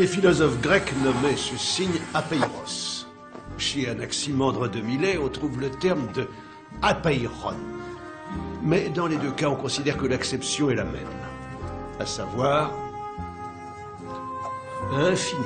Les philosophes grecs nommaient ce signe apeiros. Chez Anaximandre de Milet, on trouve le terme de apeiron. Mais dans les deux cas, on considère que l'acception est la même, à savoir infini.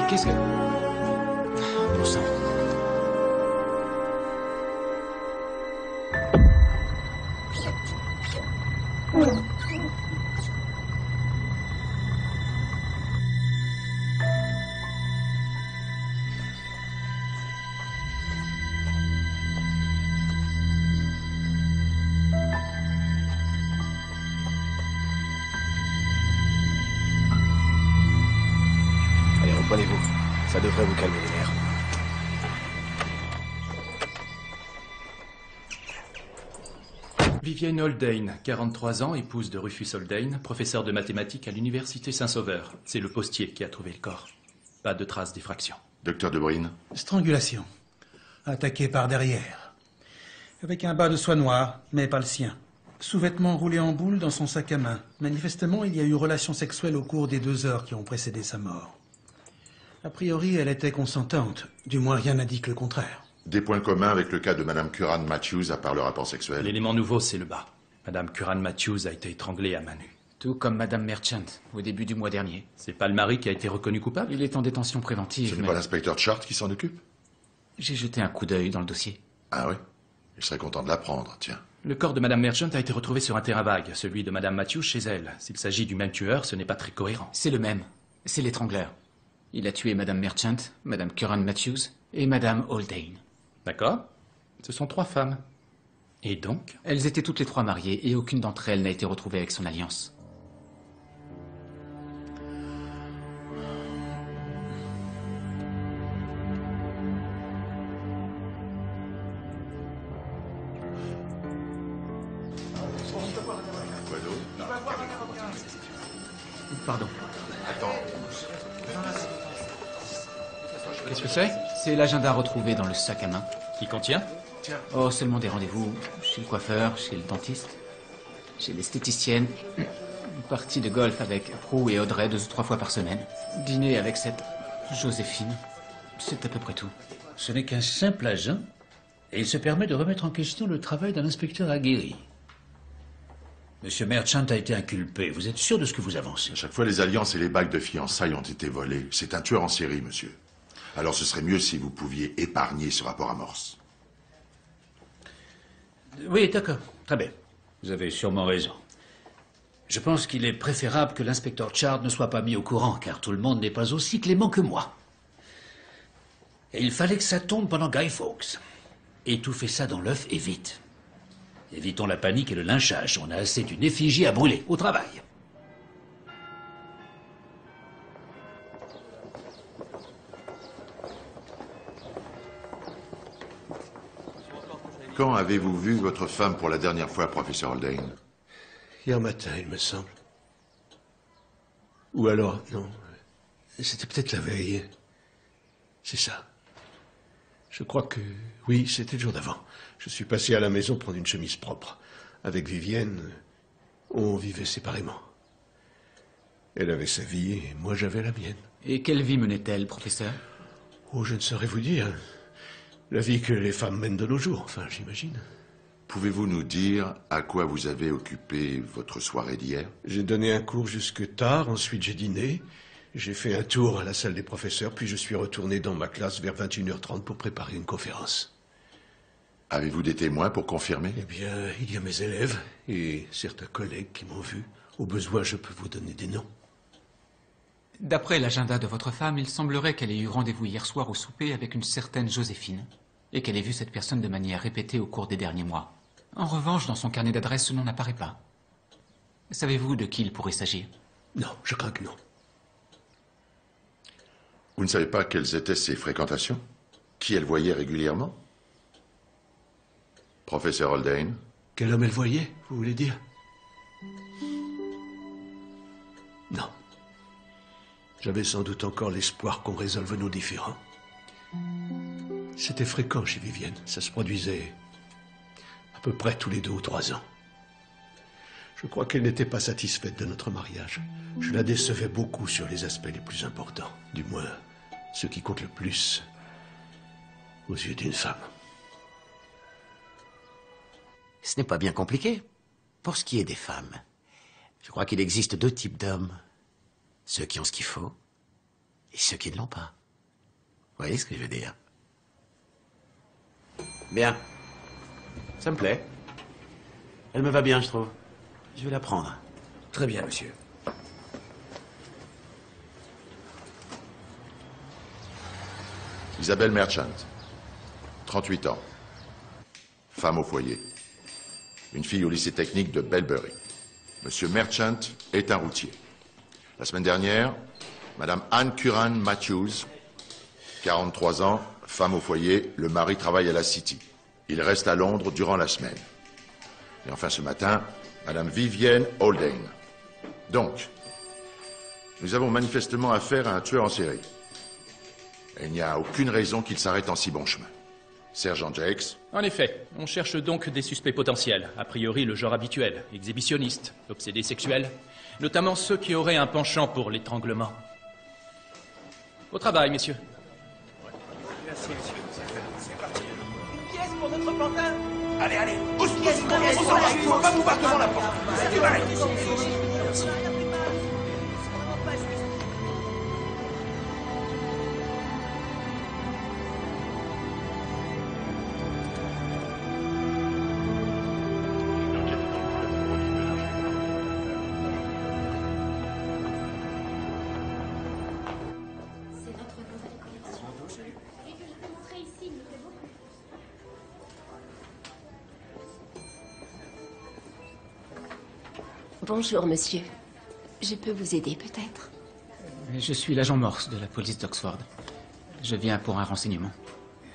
Qu'est-ce que... Bon sang. Allez, reprenez-vous. Ça devrait vous calmer les nerfs. Vivienne Haldane, 43 ans, épouse de Rufus Haldane, professeur de mathématiques à l'université Saint-Sauveur. C'est le postier qui a trouvé le corps. Pas de traces d'effraction. Docteur De Bruyne. Strangulation. Attaqué par derrière. Avec un bas de soie noire, mais pas le sien. Sous-vêtements roulés en boule dans son sac à main. Manifestement, il y a eu relation sexuelle au cours des 2 heures qui ont précédé sa mort. A priori, elle était consentante. Du moins, rien n'indique le contraire. Des points communs avec le cas de Madame Curran Matthews à part le rapport sexuel. L'élément nouveau, c'est le bas. Madame Curran Matthews a été étranglée à main nue. Tout comme Madame Merchant, au début du mois dernier. C'est pas le mari qui a été reconnu coupable? Il est en détention préventive, Ce n'est mais... pas l'inspecteur Chart qui s'en occupe? J'ai jeté un coup d'œil dans le dossier. Ah oui? Il serait content de l'apprendre, tiens. Le corps de Madame Merchant a été retrouvé sur un terrain vague, celui de Madame Matthews chez elle. S'il s'agit du même tueur, ce n'est pas très cohérent. C'est le même. C'est l'étrangleur. Il a tué Madame Merchant, Madame Curran Matthews et Madame Haldane. D'accord? Ce sont 3 femmes. Et donc? Elles étaient toutes les 3 mariées et aucune d'entre elles n'a été retrouvée avec son alliance. Pardon. Attends. Qu'est-ce que c'est? C'est l'agenda retrouvé dans le sac à main. Qui contient? Oh, seulement des rendez-vous chez le coiffeur, chez le dentiste, chez l'esthéticienne, une partie de golf avec Prou et Audrey 2 ou 3 fois par semaine, dîner avec cette Joséphine. C'est à peu près tout. Ce n'est qu'un simple agent, et il se permet de remettre en question le travail d'un inspecteur aguerri. Monsieur Merchant a été inculpé. Vous êtes sûr de ce que vous avancez? À chaque fois, les alliances et les bagues de fiançailles ont été volées. C'est un tueur en série, monsieur. Alors ce serait mieux si vous pouviez épargner ce rapport amorce. Oui, d'accord. Très bien. Vous avez sûrement raison. Je pense qu'il est préférable que l'inspecteur Chard ne soit pas mis au courant, car tout le monde n'est pas aussi clément que moi. Et il fallait que ça tombe pendant Guy Fawkes. Étouffez ça dans l'œuf et vite. Évitons la panique et le lynchage. On a assez d'une effigie à brûler. Au travail. Quand avez-vous vu votre femme pour la dernière fois, professeur Haldane? Hier matin, il me semble. Ou alors, non, c'était peut-être la veille. C'est ça. Je crois que... Oui, c'était le jour d'avant. Je suis passé à la maison prendre une chemise propre. Avec Vivienne, on vivait séparément. Elle avait sa vie et moi j'avais la mienne. Et quelle vie menait-elle, professeur? Oh, je ne saurais vous dire. La vie que les femmes mènent de nos jours, enfin, j'imagine. Pouvez-vous nous dire à quoi vous avez occupé votre soirée d'hier? J'ai donné un cours jusque tard, ensuite j'ai dîné. J'ai fait un tour à la salle des professeurs, puis je suis retourné dans ma classe vers 21h30 pour préparer une conférence. Avez-vous des témoins pour confirmer? Eh bien, il y a mes élèves et certains collègues qui m'ont vu. Au besoin, je peux vous donner des noms. D'après l'agenda de votre femme, il semblerait qu'elle ait eu rendez-vous hier soir au souper avec une certaine Joséphine, et qu'elle ait vu cette personne de manière répétée au cours des derniers mois. En revanche, dans son carnet d'adresse, ce nom n'apparaît pas. Savez-vous de qui il pourrait s'agir? Non, je crains que non. Vous ne savez pas quelles étaient ses fréquentations? Qui elle voyait régulièrement? Professeur Haldane? Quel homme elle voyait, vous voulez dire? Non. J'avais sans doute encore l'espoir qu'on résolve nos différends. C'était fréquent chez Vivienne. Ça se produisait à peu près tous les 2 ou 3 ans. Je crois qu'elle n'était pas satisfaite de notre mariage. Je la décevais beaucoup sur les aspects les plus importants. Du moins, ce qui compte le plus aux yeux d'une femme. Ce n'est pas bien compliqué. Pour ce qui est des femmes, je crois qu'il existe 2 types d'hommes. Ceux qui ont ce qu'il faut et ceux qui ne l'ont pas. Vous voyez ce que je veux dire? Bien. Ça me plaît. Elle me va bien, je trouve. Je vais la prendre. Très bien, monsieur. Isabelle Merchant, 38 ans. Femme au foyer. Une fille au lycée technique de Belbury. Monsieur Merchant est un routier. La semaine dernière, Madame Anne Curran Matthews, 43 ans, femme au foyer, le mari travaille à la City. Il reste à Londres durant la semaine. Et enfin ce matin, Madame Vivienne Haldane. Donc, nous avons manifestement affaire à un tueur en série. Et il n'y a aucune raison qu'il s'arrête en si bon chemin. Sergent Jakes. En effet, on cherche donc des suspects potentiels. A priori, le genre habituel, exhibitionniste, obsédé sexuel, notamment ceux qui auraient un penchant pour l'étranglement. Au travail, messieurs. Merci, monsieur. C'est parti. Une pièce pour notre pantin. Allez, allez. On s'en va. Il faut pas vous battre devant la porte. C'est pareil. Bonjour, monsieur. Je peux vous aider, peut-être? Je suis l'agent Morse de la police d'Oxford. Je viens pour un renseignement.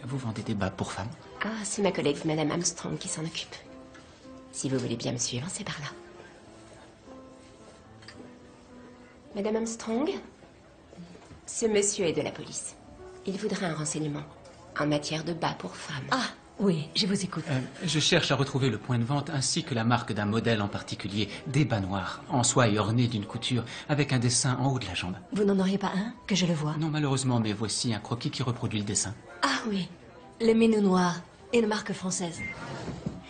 Vous vendez des bas pour femmes? Ah, c'est ma collègue, Madame Armstrong, qui s'en occupe. Si vous voulez bien me suivre, c'est par là. Madame Armstrong? Ce monsieur est de la police. Il voudrait un renseignement en matière de bas pour femmes. Ah, oui, je vous écoute. Je cherche à retrouver le point de vente ainsi que la marque d'un modèle en particulier, des bas noirs, en soie et ornés d'une couture, avec un dessin en haut de la jambe. Vous n'en auriez pas un, que je le vois? Non, malheureusement, mais voici un croquis qui reproduit le dessin. Ah oui, les Ménous noirs, une marque française.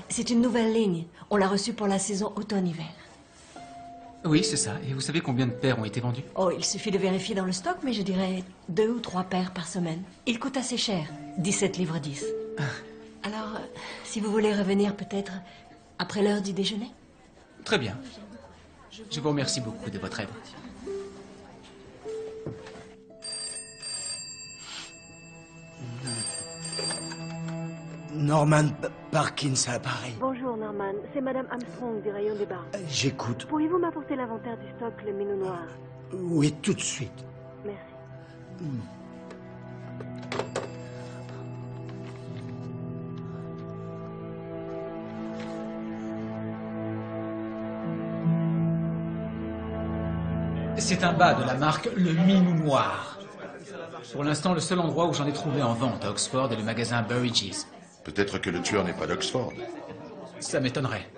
C'est une nouvelle ligne. On l'a reçue pour la saison automne-hiver. Oui, c'est ça. Et vous savez combien de paires ont été vendues? Oh, il suffit de vérifier dans le stock, mais je dirais 2 ou 3 paires par semaine. Il coûte assez cher, 17 livres 10. Alors, si vous voulez revenir peut-être après l'heure du déjeuner? Très bien. Je vous remercie beaucoup de votre aide. Norman Parkins à l'appareil. Bonjour Norman, c'est Madame Armstrong du rayon des bars. J'écoute. Pourriez-vous m'apporter l'inventaire du stock, le Ménou noir? Oui, tout de suite. Merci. C'est un bas de la marque Le Minou Noir. Pour l'instant, le seul endroit où j'en ai trouvé en vente à Oxford est le magasin Burridge's. Peut-être que le tueur n'est pas d'Oxford. Ça m'étonnerait.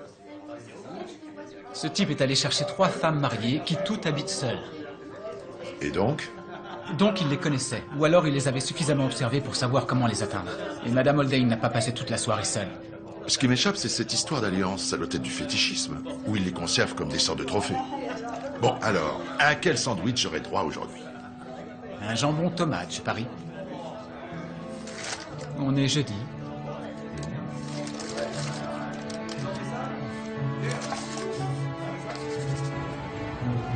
Ce type est allé chercher 3 femmes mariées qui toutes habitent seules. Et donc? Donc il les connaissait, ou alors il les avait suffisamment observées pour savoir comment les atteindre. Et Madame Haldane n'a pas passé toute la soirée seule. Ce qui m'échappe, c'est cette histoire d'alliance. Ça doit être du fétichisme, où il les conserve comme des sortes de trophées. Bon, alors, à quel sandwich j'aurai droit aujourd'hui? Un jambon tomate, je parie. On est jeudi.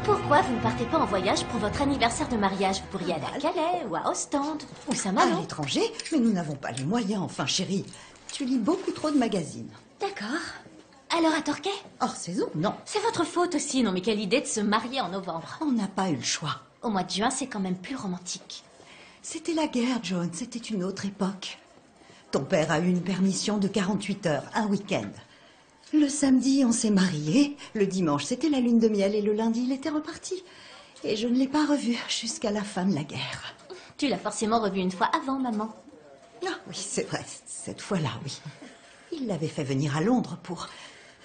Pourquoi vous ne partez pas en voyage pour votre anniversaire de mariage? Vous pourriez aller à Calais ou à Ostende ou Saint-Malo. À l'étranger? Mais nous n'avons pas les moyens, enfin, chérie. Tu lis beaucoup trop de magazines. D'accord. Alors à Torquay? Hors saison, non. C'est votre faute aussi, non? Mais quelle idée de se marier en novembre. On n'a pas eu le choix. Au mois de juin, c'est quand même plus romantique. C'était la guerre, John. C'était une autre époque. Ton père a eu une permission de 48 heures, un week-end. Le samedi, on s'est mariés. Le dimanche, c'était la lune de miel. Et le lundi, il était reparti. Et je ne l'ai pas revu jusqu'à la fin de la guerre. Tu l'as forcément revu une fois avant, maman. Ah oui, c'est vrai. Cette fois-là, oui. Il l'avait fait venir à Londres pour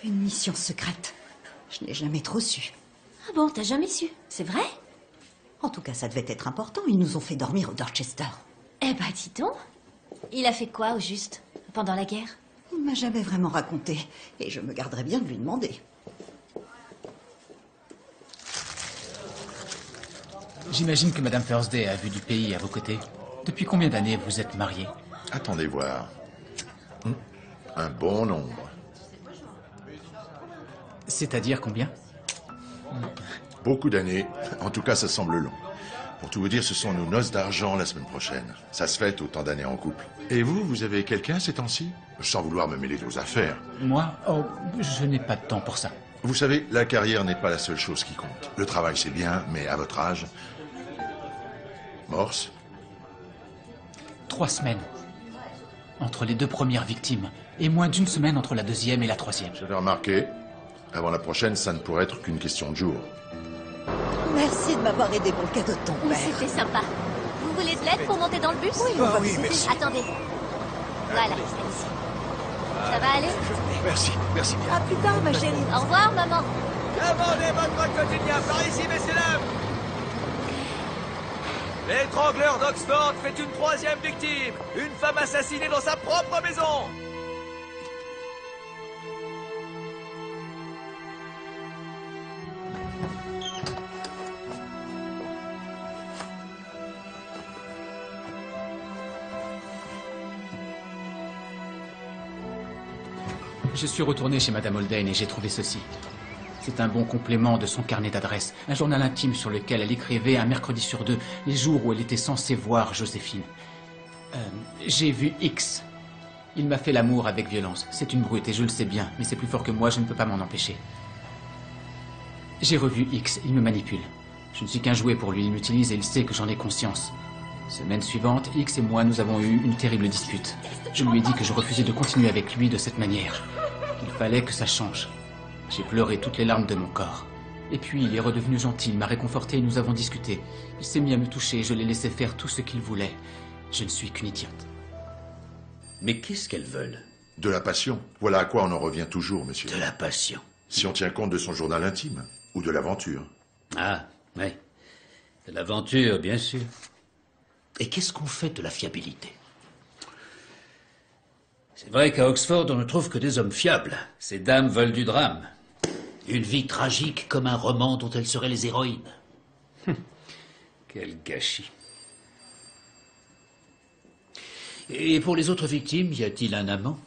une mission secrète. Je n'ai jamais trop su. Ah bon, t'as jamais su? C'est vrai? En tout cas, ça devait être important. Ils nous ont fait dormir au Dorchester. Eh ben, dis donc. Il a fait quoi, au juste, pendant la guerre? Il ne m'a jamais vraiment raconté. Et je me garderais bien de lui demander. J'imagine que Madame Thursday a vu du pays à vos côtés. Depuis combien d'années vous êtes mariés? Attendez voir. Un bon nombre. C'est-à-dire combien? Beaucoup d'années. En tout cas, ça semble long. Pour tout vous dire, ce sont nos noces d'argent la semaine prochaine. Ça se fête autant d'années en couple. Et vous avez quelqu'un ces temps-ci? Sans vouloir me mêler de vos affaires. Moi? Oh, je n'ai pas de temps pour ça. Vous savez, la carrière n'est pas la seule chose qui compte. Le travail, c'est bien, mais à votre âge... Morse? 3 semaines. Entre les 2 premières victimes. Et moins d'1 semaine entre la 2e et la 3e. J'avais remarqué. Avant la prochaine, ça ne pourrait être qu'une question de jour. Merci de m'avoir aidé pour le cadeau de ton père. C'était sympa. Vous voulez de l'aide pour monter dans le bus? Oui, merci. Attendez. Voilà, c'est ici. Ça va aller? Merci bien. À plus tard, ma chérie. Au revoir, maman. Demandez votre quotidien par ici, messieurs dames. L'étrangleur d'Oxford fait une 3e victime. Une femme assassinée dans sa propre maison. Je suis retourné chez Madame Haldane et j'ai trouvé ceci. C'est un bon complément de son carnet d'adresses. Un journal intime sur lequel elle écrivait un mercredi sur 2, les jours où elle était censée voir Joséphine. J'ai vu X. Il m'a fait l'amour avec violence. C'est une brute et je le sais bien, mais c'est plus fort que moi, je ne peux pas m'en empêcher. J'ai revu X, il me manipule. Je ne suis qu'un jouet pour lui, il m'utilise et il sait que j'en ai conscience. Semaine suivante, X et moi, nous avons eu une terrible dispute. Je lui ai dit que je refusais de continuer avec lui de cette manière. Il fallait que ça change. J'ai pleuré toutes les larmes de mon corps. Et puis, il est redevenu gentil, il m'a réconforté et nous avons discuté. Il s'est mis à me toucher, je l'ai laissé faire tout ce qu'il voulait. Je ne suis qu'une idiote. Mais qu'est-ce qu'elles veulent? De la passion. Voilà à quoi on en revient toujours, monsieur. De la passion. Si on tient compte de son journal intime. Ou de l'aventure. Ah, oui. De l'aventure, bien sûr. Et qu'est-ce qu'on fait de la fiabilité? C'est vrai qu'à Oxford, on ne trouve que des hommes fiables. Ces dames veulent du drame. Une vie tragique comme un roman dont elles seraient les héroïnes. Quel gâchis. Et pour les autres victimes, y a-t-il un amant?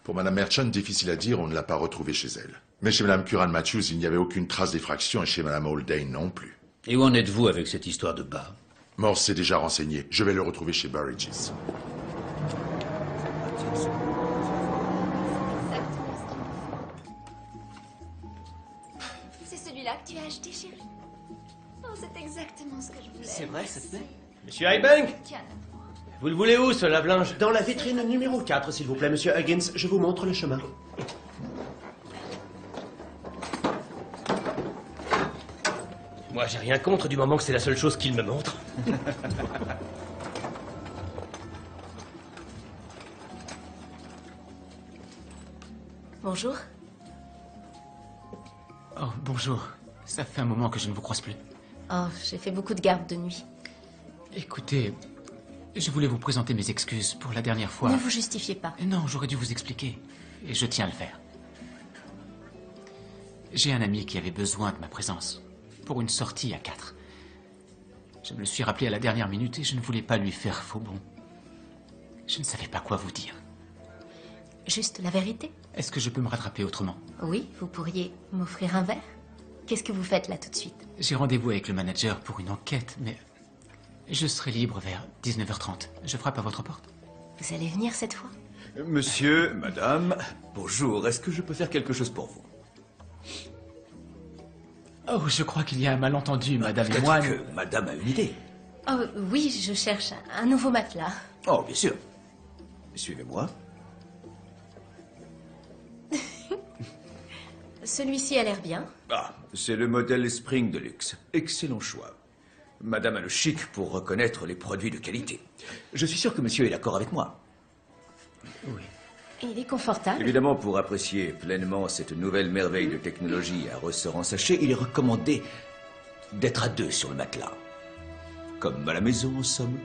Pour Madame Merchant, difficile à dire, on ne l'a pas retrouvée chez elle. Mais chez Madame Curran Matthews, il n'y avait aucune trace d'effraction et chez Madame Haldane non plus. Et où en êtes-vous avec cette histoire de bas? Morse s'est déjà renseigné. Je vais le retrouver chez Burridge's. C'est celui-là que tu as acheté, chérie? Oh, c'est exactement ce que je voulais. C'est vrai, ça te plaît? Monsieur Highbank? Tiens. Vous le voulez où, ce lave-linge? Dans la vitrine numéro 4, s'il vous plaît, monsieur Huggins. Je vous montre le chemin. Moi, j'ai rien contre du moment que c'est la seule chose qu'il me montre. Bonjour. Oh, bonjour. Ça fait un moment que je ne vous croise plus. Oh, j'ai fait beaucoup de garde de nuit. Écoutez, je voulais vous présenter mes excuses pour la dernière fois. Ne vous justifiez pas. Non, j'aurais dû vous expliquer. Et je tiens à le faire. J'ai un ami qui avait besoin de ma présence pour une sortie à 4. Je me le suis rappelé à la dernière minute et je ne voulais pas lui faire faux bond. Je ne savais pas quoi vous dire. Juste la vérité? Est-ce que je peux me rattraper autrement? Oui, vous pourriez m'offrir un verre? Qu'est-ce que vous faites là tout de suite? J'ai rendez-vous avec le manager pour une enquête, mais je serai libre vers 19h30. Je frappe à votre porte. Vous allez venir cette fois? Monsieur, madame, bonjour. Est-ce que je peux faire quelque chose pour vous? Oh, je crois qu'il y a un malentendu, madame et moi. Peut-être que madame a une idée. Oh oui, je cherche un nouveau matelas. Oh, bien sûr. Suivez-moi. Celui-ci a l'air bien. Ah, c'est le modèle Spring Deluxe. Excellent choix. Madame a le chic pour reconnaître les produits de qualité. Je suis sûr que monsieur est d'accord avec moi. Oui. Il est confortable. Évidemment, pour apprécier pleinement cette nouvelle merveille de technologie à ressort en sachet, il est recommandé d'être à 2 sur le matelas. Comme à la maison, en somme.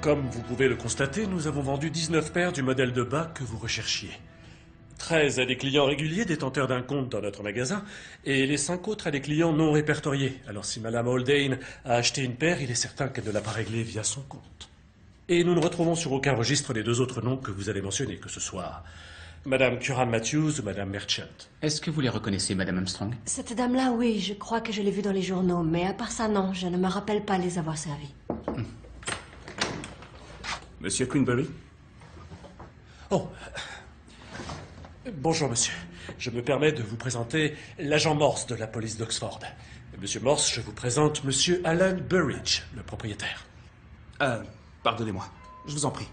Comme vous pouvez le constater, nous avons vendu 19 paires du modèle de bas que vous recherchiez. 13 à des clients réguliers détenteurs d'un compte dans notre magasin, et les 5 autres à des clients non répertoriés. Alors si Madame Haldane a acheté une paire, il est certain qu'elle ne l'a pas réglée via son compte. Et nous ne retrouvons sur aucun registre les 2 autres noms que vous avez mentionnés, que ce soit Madame Curran Matthews ou Madame Merchant. Est-ce que vous les reconnaissez, Madame Armstrong? Cette dame-là, oui, je crois que je l'ai vue dans les journaux, mais à part ça, non, je ne me rappelle pas les avoir servis. Monsieur Queenberry? Oh. Bonjour, monsieur. Je me permets de vous présenter l'agent Morse de la police d'Oxford. Monsieur Morse, je vous présente monsieur Alan Burridge, le propriétaire. Pardonnez-moi, je vous en prie.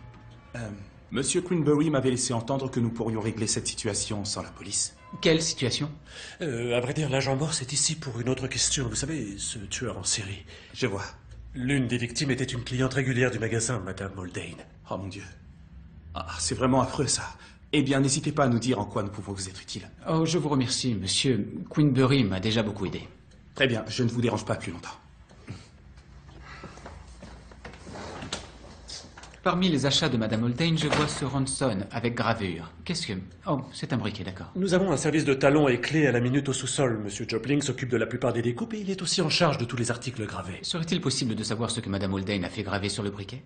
Monsieur Queenberry m'avait laissé entendre que nous pourrions régler cette situation sans la police. Quelle situation? À vrai dire, l'agent Morse est ici pour une autre question. Vous savez, ce tueur en série. Je vois. L'une des victimes était une cliente régulière du magasin, Madame Haldane. Oh mon Dieu. Ah, c'est vraiment affreux, ça. Eh bien, n'hésitez pas à nous dire en quoi nous pouvons vous être utiles. Oh, je vous remercie, monsieur. Queenberry m'a déjà beaucoup aidé. Très bien, je ne vous dérange pas plus longtemps. Parmi les achats de Madame Haldane, je vois ce Ronson avec gravure. Qu'est-ce que... Oh, c'est un briquet, d'accord. Nous avons un service de talons et clés à la minute au sous-sol. Monsieur Jopling s'occupe de la plupart des découpes et il est aussi en charge de tous les articles gravés. Serait-il possible de savoir ce que Madame Haldane a fait graver sur le briquet?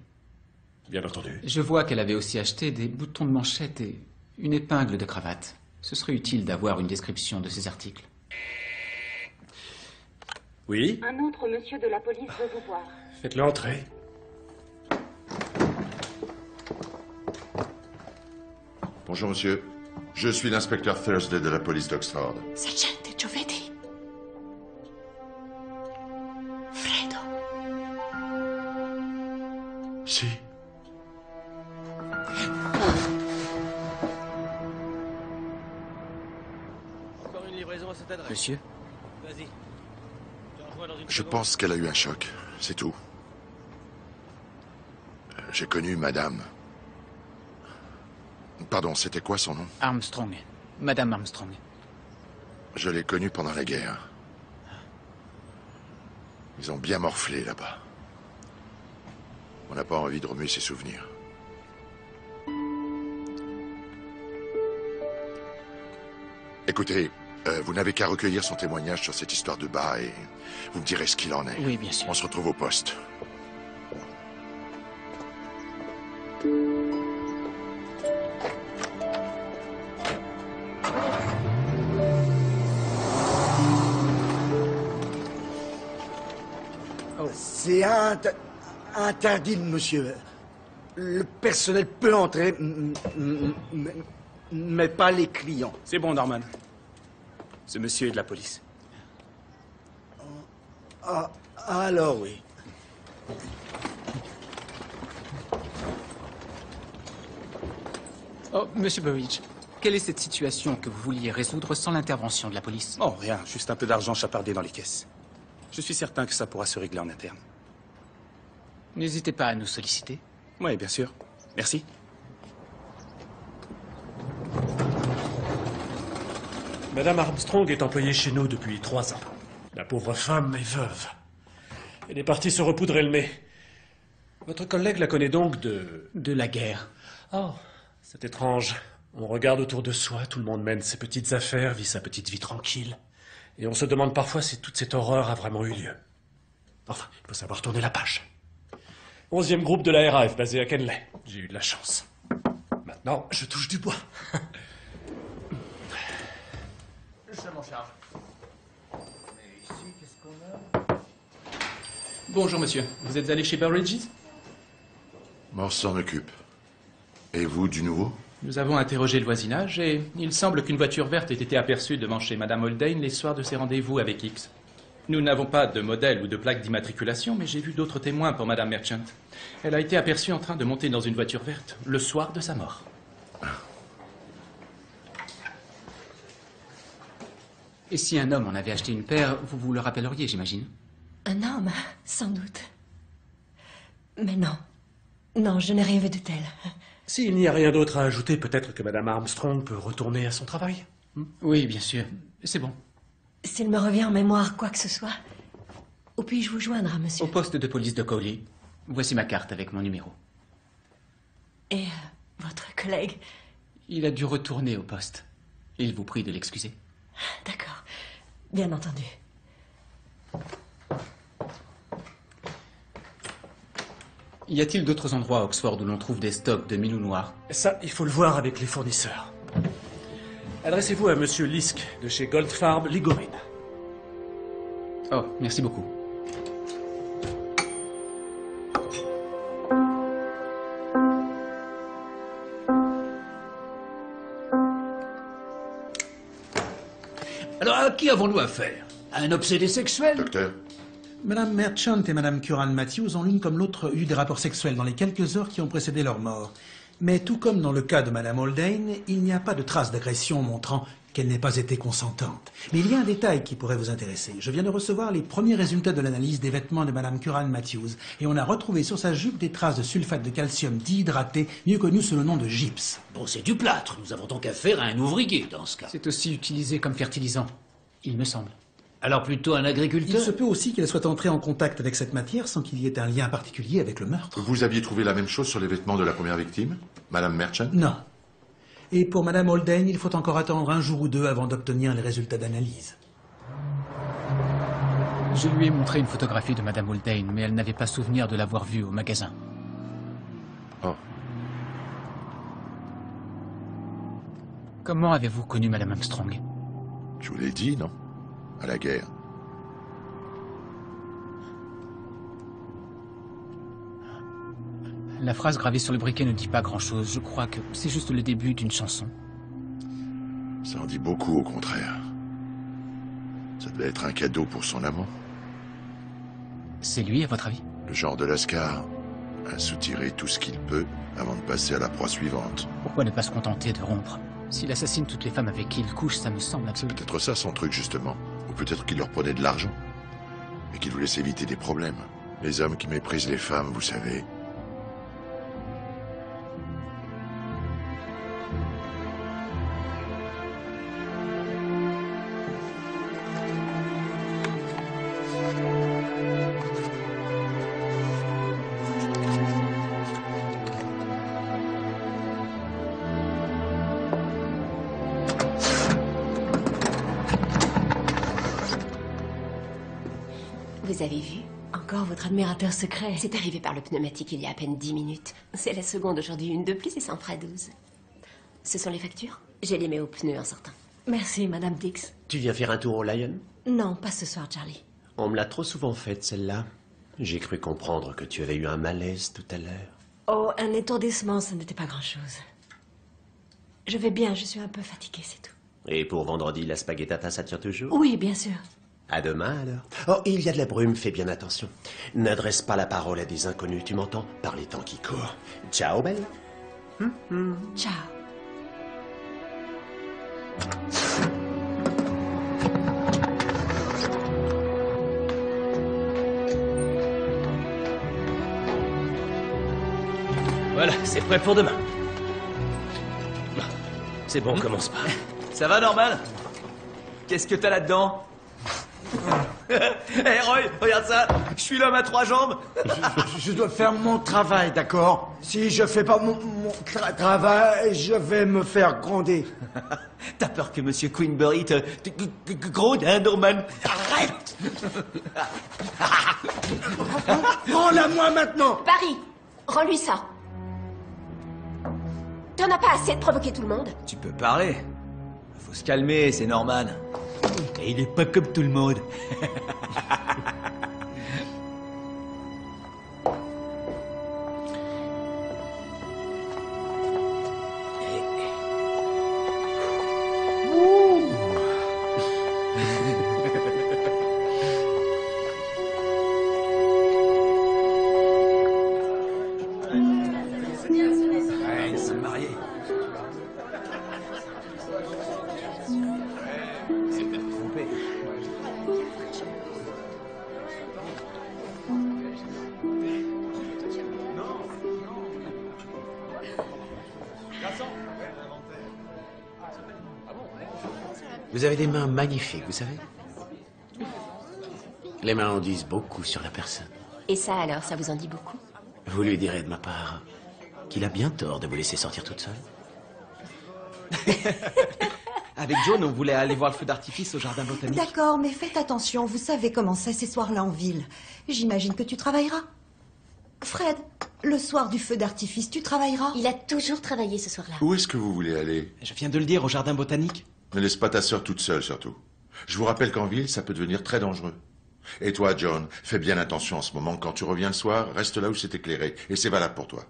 Bien entendu. Je vois qu'elle avait aussi acheté des boutons de manchette et une épingle de cravate. Ce serait utile d'avoir une description de ces articles. Oui? Un autre monsieur de la police veut vous voir. Faites-le entrer. Bonjour, monsieur. Je suis l'inspecteur Thursday de la police d'Oxford. Sergente Giovetti. Fredo. Si. Encore une livraison à cette adresse. Monsieur? Vas-y. Je te rejoins dans une Je seconde. pense qu'elle a eu un choc, c'est tout. J'ai connu madame. Pardon, c'était quoi son nom? Armstrong. Madame Armstrong. Je l'ai connue pendant la guerre. Ils ont bien morflé là-bas. On n'a pas envie de remuer ses souvenirs. Écoutez, vous n'avez qu'à recueillir son témoignage sur cette histoire de bas et vous me direz ce qu'il en est. Oui, bien sûr. On se retrouve au poste. C'est interdit, monsieur. Le personnel peut entrer, mais pas les clients. C'est bon, Norman. Ce monsieur est de la police. Ah, alors oui. Oh, Monsieur Burridge, quelle est cette situation que vous vouliez résoudre sans l'intervention de la police? Oh, rien, juste un peu d'argent chapardé dans les caisses. Je suis certain que ça pourra se régler en interne. N'hésitez pas à nous solliciter. Oui, bien sûr. Merci. Madame Armstrong est employée chez nous depuis 3 ans. La pauvre femme est veuve. Elle est partie se repoudrer le nez. Votre collègue la connaît donc de... De la guerre. Oh, c'est étrange. On regarde autour de soi, tout le monde mène ses petites affaires, vit sa petite vie tranquille. Et on se demande parfois si toute cette horreur a vraiment eu lieu. Enfin, il faut savoir tourner la page. 11e groupe de la RAF, basé à Kenley. J'ai eu de la chance. Maintenant, je touche du bois. Je m'en charge. Mais ici, qu'est-ce qu'on a? Bonjour, monsieur. Vous êtes allé chez Burridge's? Morse s'en occupe. Et vous, du nouveau? Nous avons interrogé le voisinage et il semble qu'une voiture verte ait été aperçue devant chez Madame Haldane les soirs de ses rendez-vous avec X. Nous n'avons pas de modèle ou de plaque d'immatriculation, mais j'ai vu d'autres témoins pour Madame Merchant. Elle a été aperçue en train de monter dans une voiture verte le soir de sa mort. Et si un homme en avait acheté une paire, vous vous le rappelleriez, j'imagine? Un homme, sans doute. Mais non. Non, je n'ai rien vu de tel. S'il n'y a rien d'autre à ajouter, peut-être que Madame Armstrong peut retourner à son travail. Oui, bien sûr. C'est bon. S'il me revient en mémoire quoi que ce soit, où puis-je vous joindre, monsieur? Au poste de police de Cowley. Voici ma carte avec mon numéro. Et votre collègue? Il a dû retourner au poste. Il vous prie de l'excuser. D'accord. Bien entendu. Y a-t-il d'autres endroits à Oxford où l'on trouve des stocks de Milou noir? Ça, il faut le voir avec les fournisseurs. Adressez-vous à Monsieur Lisk de chez Goldfarb Ligorine. Oh, merci beaucoup. Alors, à qui avons-nous affaire? À un obsédé sexuel? Docteur? Madame Merchant et Madame Curran Matthews ont l'une comme l'autre eu des rapports sexuels dans les quelques heures qui ont précédé leur mort. Mais tout comme dans le cas de Madame Haldane, il n'y a pas de trace d'agression montrant qu'elle n'ait pas été consentante. Mais il y a un détail qui pourrait vous intéresser. Je viens de recevoir les premiers résultats de l'analyse des vêtements de Madame Curran Matthews et on a retrouvé sur sa jupe des traces de sulfate de calcium dihydraté, mieux connu sous le nom de gypse. Bon, c'est du plâtre. Nous avons donc affaire à un ouvrier dans ce cas. C'est aussi utilisé comme fertilisant, il me semble. Alors plutôt un agriculteur? Il se peut aussi qu'elle soit entrée en contact avec cette matière sans qu'il y ait un lien particulier avec le meurtre. Vous aviez trouvé la même chose sur les vêtements de la première victime, Madame Merchant? Non. Et pour Madame Haldane, il faut encore attendre un jour ou deux avant d'obtenir les résultats d'analyse. Je lui ai montré une photographie de Madame Haldane, mais elle n'avait pas souvenir de l'avoir vue au magasin. Oh. Comment avez-vous connu Madame Armstrong? Je vous l'ai dit, non? À la guerre. La phrase gravée sur le briquet ne dit pas grand-chose. Je crois que c'est juste le début d'une chanson. Ça en dit beaucoup, au contraire. Ça devait être un cadeau pour son amant. C'est lui, à votre avis? Le genre de Lascar à soutirer tout ce qu'il peut avant de passer à la proie suivante. Pourquoi ne pas se contenter de rompre? S'il assassine toutes les femmes avec qui il couche, ça me semble C'est absolument... peut-être ça son truc, justement. Ou peut-être qu'il leur prenait de l'argent. Et qu'il voulait s'éviter des problèmes. Les hommes qui méprisent les femmes, vous savez. Vous avez vu? Encore votre admirateur secret. C'est arrivé par le pneumatique il y a à peine 10 minutes. C'est la seconde aujourd'hui, une de plus et ça en fera 12. Ce sont les factures? J'ai les mets aux pneus en sortant. Merci, Madame Dix. Tu viens faire un tour au Lion? Non, pas ce soir, Charlie. On me l'a trop souvent faite, celle-là. J'ai cru comprendre que tu avais eu un malaise tout à l'heure. Oh, un étourdissement, ce n'était pas grand-chose. Je vais bien, je suis un peu fatiguée, c'est tout. Et pour vendredi, la spaghettata, ça tient toujours? Oui, bien sûr. À demain, alors. Oh, il y a de la brume, fais bien attention. N'adresse pas la parole à des inconnus, tu m'entends? Par les temps qui courent. Ciao, belle. Ciao. Voilà, c'est prêt pour demain. C'est bon, commence pas. Ça va, Norman? Qu'est-ce que t'as là-dedans? Hé, Roy, regarde ça. Je suis l'homme à 3 jambes. Je dois faire mon travail, d'accord? Si je fais pas mon travail, je vais me faire gronder. T'as peur que Monsieur Queenbury te gronde, hein, Norman? Arrête. Rends-la-moi maintenant. Barry, rends-lui ça. T'en as pas assez de provoquer tout le monde? Tu peux parler. Faut se calmer, c'est Norman. Et il est pas comme tout le monde. Ils sont mariés. C'est peut-être trompé. Vous avez des mains magnifiques, vous savez. Les mains en disent beaucoup sur la personne. Et ça alors, ça vous en dit beaucoup? Vous lui direz de ma part qu'il a bien tort de vous laisser sortir toute seule. Avec John, on voulait aller voir le feu d'artifice au jardin botanique. D'accord, mais faites attention, vous savez comment c'est ces soirs-là en ville. J'imagine que tu travailleras. Fred, le soir du feu d'artifice, tu travailleras? Il a toujours travaillé ce soir-là. Où est-ce que vous voulez aller? Je viens de le dire, au jardin botanique. Ne laisse pas ta sœur toute seule, surtout. Je vous rappelle qu'en ville, ça peut devenir très dangereux. Et toi, John, fais bien attention en ce moment. Quand tu reviens le soir, reste là où c'est éclairé. Et c'est valable pour toi.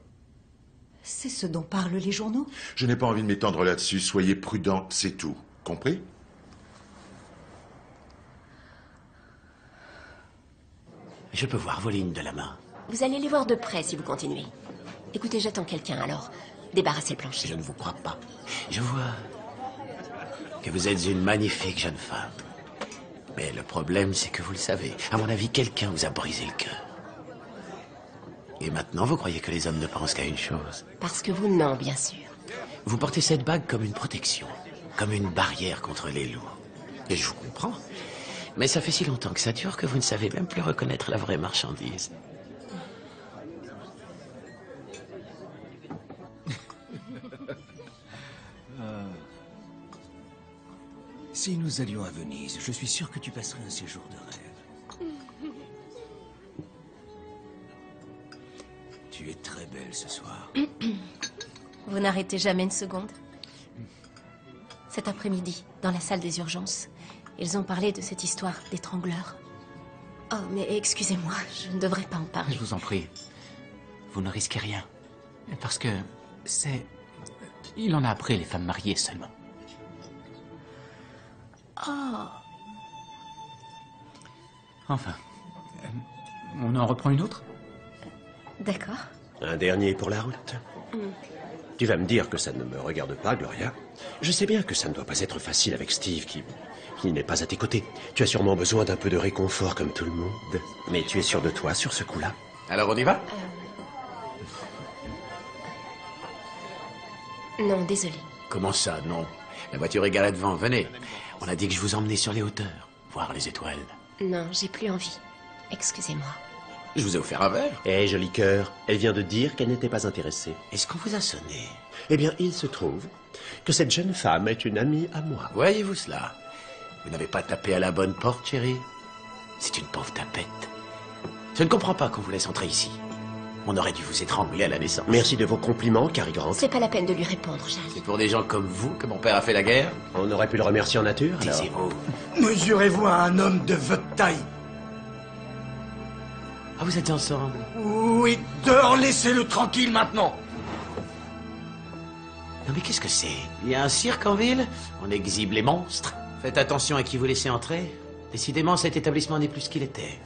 C'est ce dont parlent les journaux? Je n'ai pas envie de m'étendre là-dessus. Soyez prudente, c'est tout. Compris? Je peux voir vos lignes de la main. Vous allez les voir de près si vous continuez. Écoutez, j'attends quelqu'un, alors débarrassez le plancher. Je ne vous crois pas. Je vois que vous êtes une magnifique jeune femme. Mais le problème, c'est que vous le savez. À mon avis, quelqu'un vous a brisé le cœur. Et maintenant, vous croyez que les hommes ne pensent qu'à une chose? Parce que vous, non, bien sûr. Vous portez cette bague comme une protection, comme une barrière contre les loups. Et je vous comprends. Mais ça fait si longtemps que ça dure que vous ne savez même plus reconnaître la vraie marchandise. Si nous allions à Venise, je suis sûr que tu passerais un séjour de rêve. Tu es très belle ce soir. Vous n'arrêtez jamais une seconde. Cet après-midi, dans la salle des urgences, ils ont parlé de cette histoire d'étrangleur. Oh, mais excusez-moi, je ne devrais pas en parler. Je vous en prie. Vous ne risquez rien. Parce que c'est... Il en a après les femmes mariées seulement. Oh. Enfin, on en reprend une autre? D'accord. Un dernier pour la route. Tu vas me dire que ça ne me regarde pas, Gloria. Je sais bien que ça ne doit pas être facile avec Steve qui n'est pas à tes côtés. Tu as sûrement besoin d'un peu de réconfort comme tout le monde. Mais tu es sûr de toi sur ce coup-là? Alors on y va? Non, désolé. Comment ça, non? La voiture est garée devant, venez. On a dit que je vous emmenais sur les hauteurs, voir les étoiles. Non, j'ai plus envie. Excusez-moi. Je vous ai offert un verre. Eh, joli cœur, elle vient de dire qu'elle n'était pas intéressée. Est-ce qu'on vous a sonné? Eh bien, il se trouve que cette jeune femme est une amie à moi. Voyez-vous cela? Vous n'avez pas tapé à la bonne porte, chérie? C'est une pauvre tapette. Je ne comprends pas qu'on vous laisse entrer ici. On aurait dû vous étrangler à la naissance. Merci de vos compliments, Cary Grant. C'est pas la peine de lui répondre, Charlie. C'est pour des gens comme vous que mon père a fait la guerre? On aurait pu le remercier en nature, alors. Taisez-vous. Mesurez-vous à un homme de votre taille. Ah, vous êtes ensemble? Oui, dehors, laissez-le tranquille maintenant. Non mais qu'est-ce que c'est? Il y a un cirque en ville? On exhibe les monstres. Faites attention à qui vous laissez entrer. Décidément, cet établissement n'est plus ce qu'il était.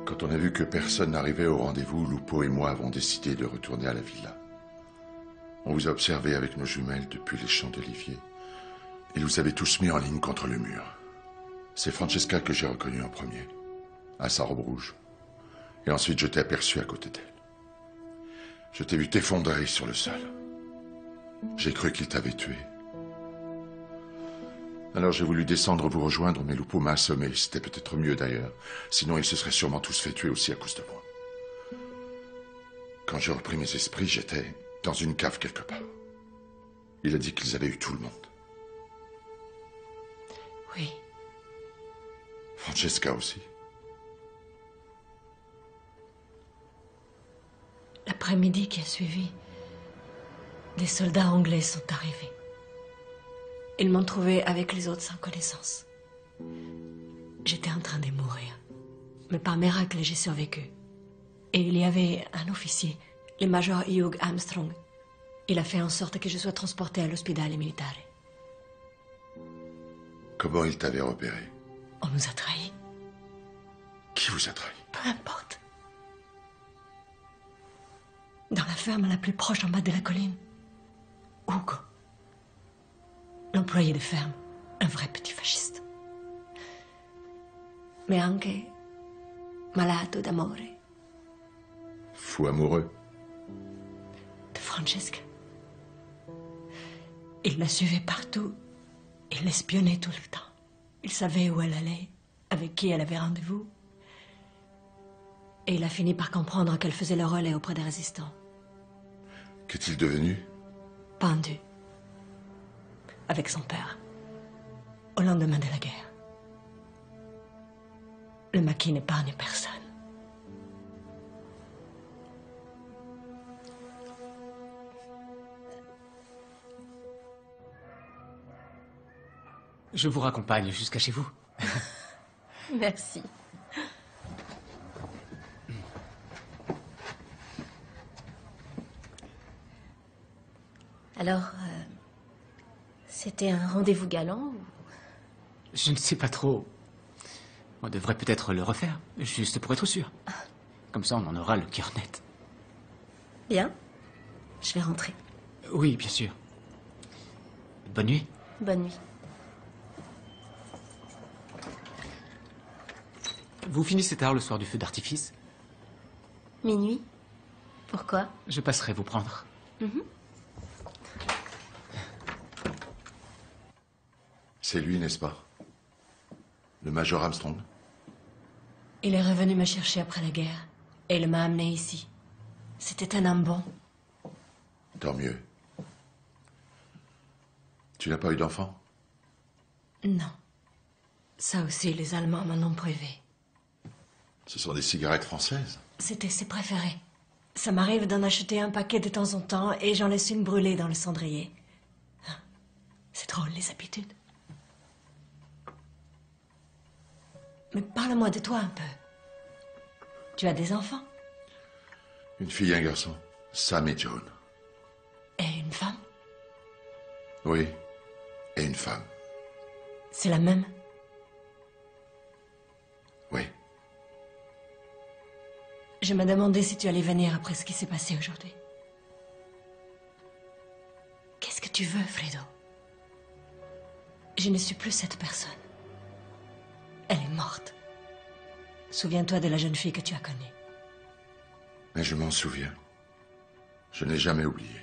Quand on a vu que personne n'arrivait au rendez-vous, Lupo et moi avons décidé de retourner à la villa. On vous a observé avec nos jumelles depuis les champs d'oliviers. Ils vous avez tous mis en ligne contre le mur. C'est Francesca que j'ai reconnue en premier, à sa robe rouge. Et ensuite, je t'ai aperçu à côté d'elle. Je t'ai vu t'effondrer sur le sol. J'ai cru qu'il t'avait tué. Alors j'ai voulu descendre vous rejoindre, mais Lupo m'a assommé. C'était peut-être mieux d'ailleurs. Sinon, ils se seraient sûrement tous fait tuer aussi à cause de moi. Quand j'ai repris mes esprits, j'étais dans une cave quelque part. Il a dit qu'ils avaient eu tout le monde. Oui. Francesca aussi. L'après-midi qui a suivi, des soldats anglais sont arrivés. Ils m'ont trouvé avec les autres sans connaissance. J'étais en train de mourir. Mais par miracle, j'ai survécu. Et il y avait un officier, le major Hugh Armstrong. Il a fait en sorte que je sois transporté à l'ospedale militaire. Comment il t'avait repéré? On nous a trahis. Qui vous a trahi? Peu importe. Dans la ferme la plus proche en bas de la colline, Hugo. L'employé de ferme, un vrai petit fasciste. Mais anche malato d'amore. Fou amoureux. De Francesca. Il la suivait partout. Il l'espionnait tout le temps. Il savait où elle allait, avec qui elle avait rendez-vous. Et il a fini par comprendre qu'elle faisait le relais auprès des résistants. Qu'est-il devenu? Pendu. Avec son père. Au lendemain de la guerre. Le maquis n'épargne personne. Je vous raccompagne jusqu'à chez vous. Merci. Alors, c'était un rendez-vous galant ou... Je ne sais pas trop. On devrait peut-être le refaire, juste pour être sûr. Comme ça, on en aura le cœur net. Bien. Je vais rentrer. Oui, bien sûr. Bonne nuit. Bonne nuit. Vous finissez tard le soir du feu d'artifice? Minuit. Pourquoi? Je passerai vous prendre. C'est lui, n'est-ce pas? Le major Armstrong? Il est revenu me chercher après la guerre. Et il m'a amené ici. C'était un homme bon. Tant mieux. Tu n'as pas eu d'enfant? Non. Ça aussi, les Allemands m'en ont privé. Ce sont des cigarettes françaises. C'était ses préférés. Ça m'arrive d'en acheter un paquet de temps en temps et j'en laisse une brûlée dans le cendrier. C'est drôle, les habitudes. Mais parle-moi de toi un peu. Tu as des enfants? Une fille et un garçon. Sam et John. Et une femme? Oui. Et une femme. C'est la même? Oui. Je me demandais si tu allais venir après ce qui s'est passé aujourd'hui. Qu'est-ce que tu veux, Fredo? Je ne suis plus cette personne. Elle est morte. Souviens-toi de la jeune fille que tu as connue. Mais je m'en souviens. Je n'ai jamais oublié.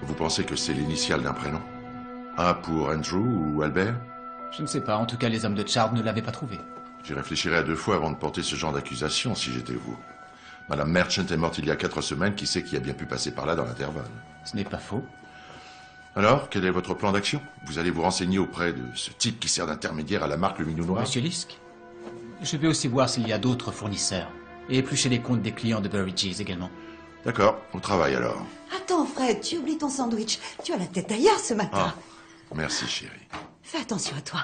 Vous pensez que c'est l'initiale d'un prénom? A pour Andrew ou Albert? Je ne sais pas. En tout cas, les hommes de Chard ne l'avaient pas trouvé. J'y réfléchirais à 2 fois avant de porter ce genre d'accusation, si j'étais vous. Madame Merchant est morte il y a 4 semaines. Qui sait qui a bien pu passer par là dans l'intervalle? Ce n'est pas faux. Alors, quel est votre plan d'action? Vous allez vous renseigner auprès de ce type qui sert d'intermédiaire à la marque Le Minou Noir? Monsieur Lisk, je vais aussi voir s'il y a d'autres fournisseurs. Et éplucher les comptes des clients de Burridge's également. D'accord, au travail alors. Attends, Fred, tu oublies ton sandwich. Tu as la tête ailleurs ce matin. Ah, merci chérie. Fais attention à toi.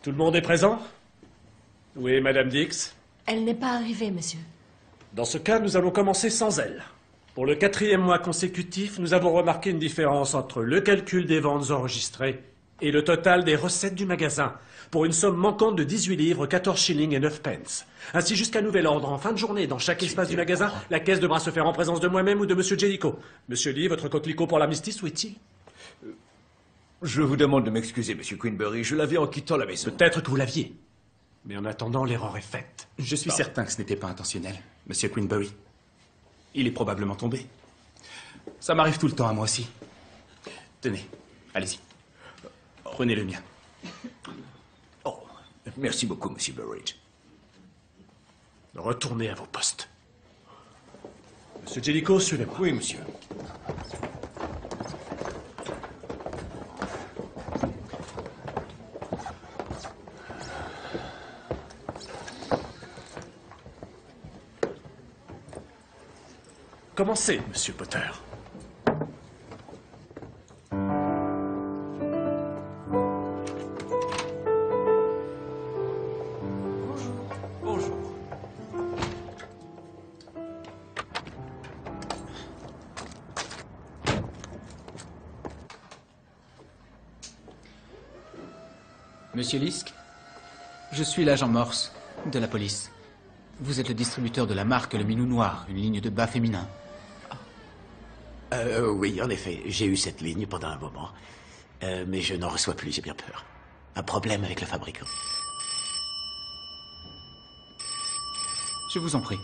Tout le monde est présent? Oui, Madame Dix. Elle n'est pas arrivée, monsieur. Dans ce cas, nous allons commencer sans elle. Pour le 4e mois consécutif, nous avons remarqué une différence entre le calcul des ventes enregistrées et le total des recettes du magasin, pour une somme manquante de 18 livres, 14 shillings et 9 pence. Ainsi, jusqu'à nouvel ordre, en fin de journée, dans chaque espace du magasin, la caisse devra se faire en présence de moi-même ou de Monsieur Jellicoe. Monsieur Lee, votre coquelicot pour l'armistice, où est-il? Je vous demande de m'excuser, Monsieur Queenbury, je l'avais en quittant la maison. Peut-être que vous l'aviez. Mais en attendant, l'erreur est faite. Je suis certain que ce n'était pas intentionnel, Monsieur Queenbury. Il est probablement tombé. Ça m'arrive tout le temps à moi aussi. Tenez, allez-y. Prenez le mien. Oh, merci beaucoup, Monsieur Burridge. Retournez à vos postes. Monsieur Jellicoe, suivez-moi. Oui, monsieur. Commencez, Monsieur Potter. Bonjour. Monsieur Lisk, je suis l'agent Morse de la police. Vous êtes le distributeur de la marque Le Minou Noir, une ligne de bas féminin. Oui, en effet, j'ai eu cette ligne pendant un moment. Mais je n'en reçois plus, j'ai bien peur. Un problème avec le fabricant. Je vous en prie.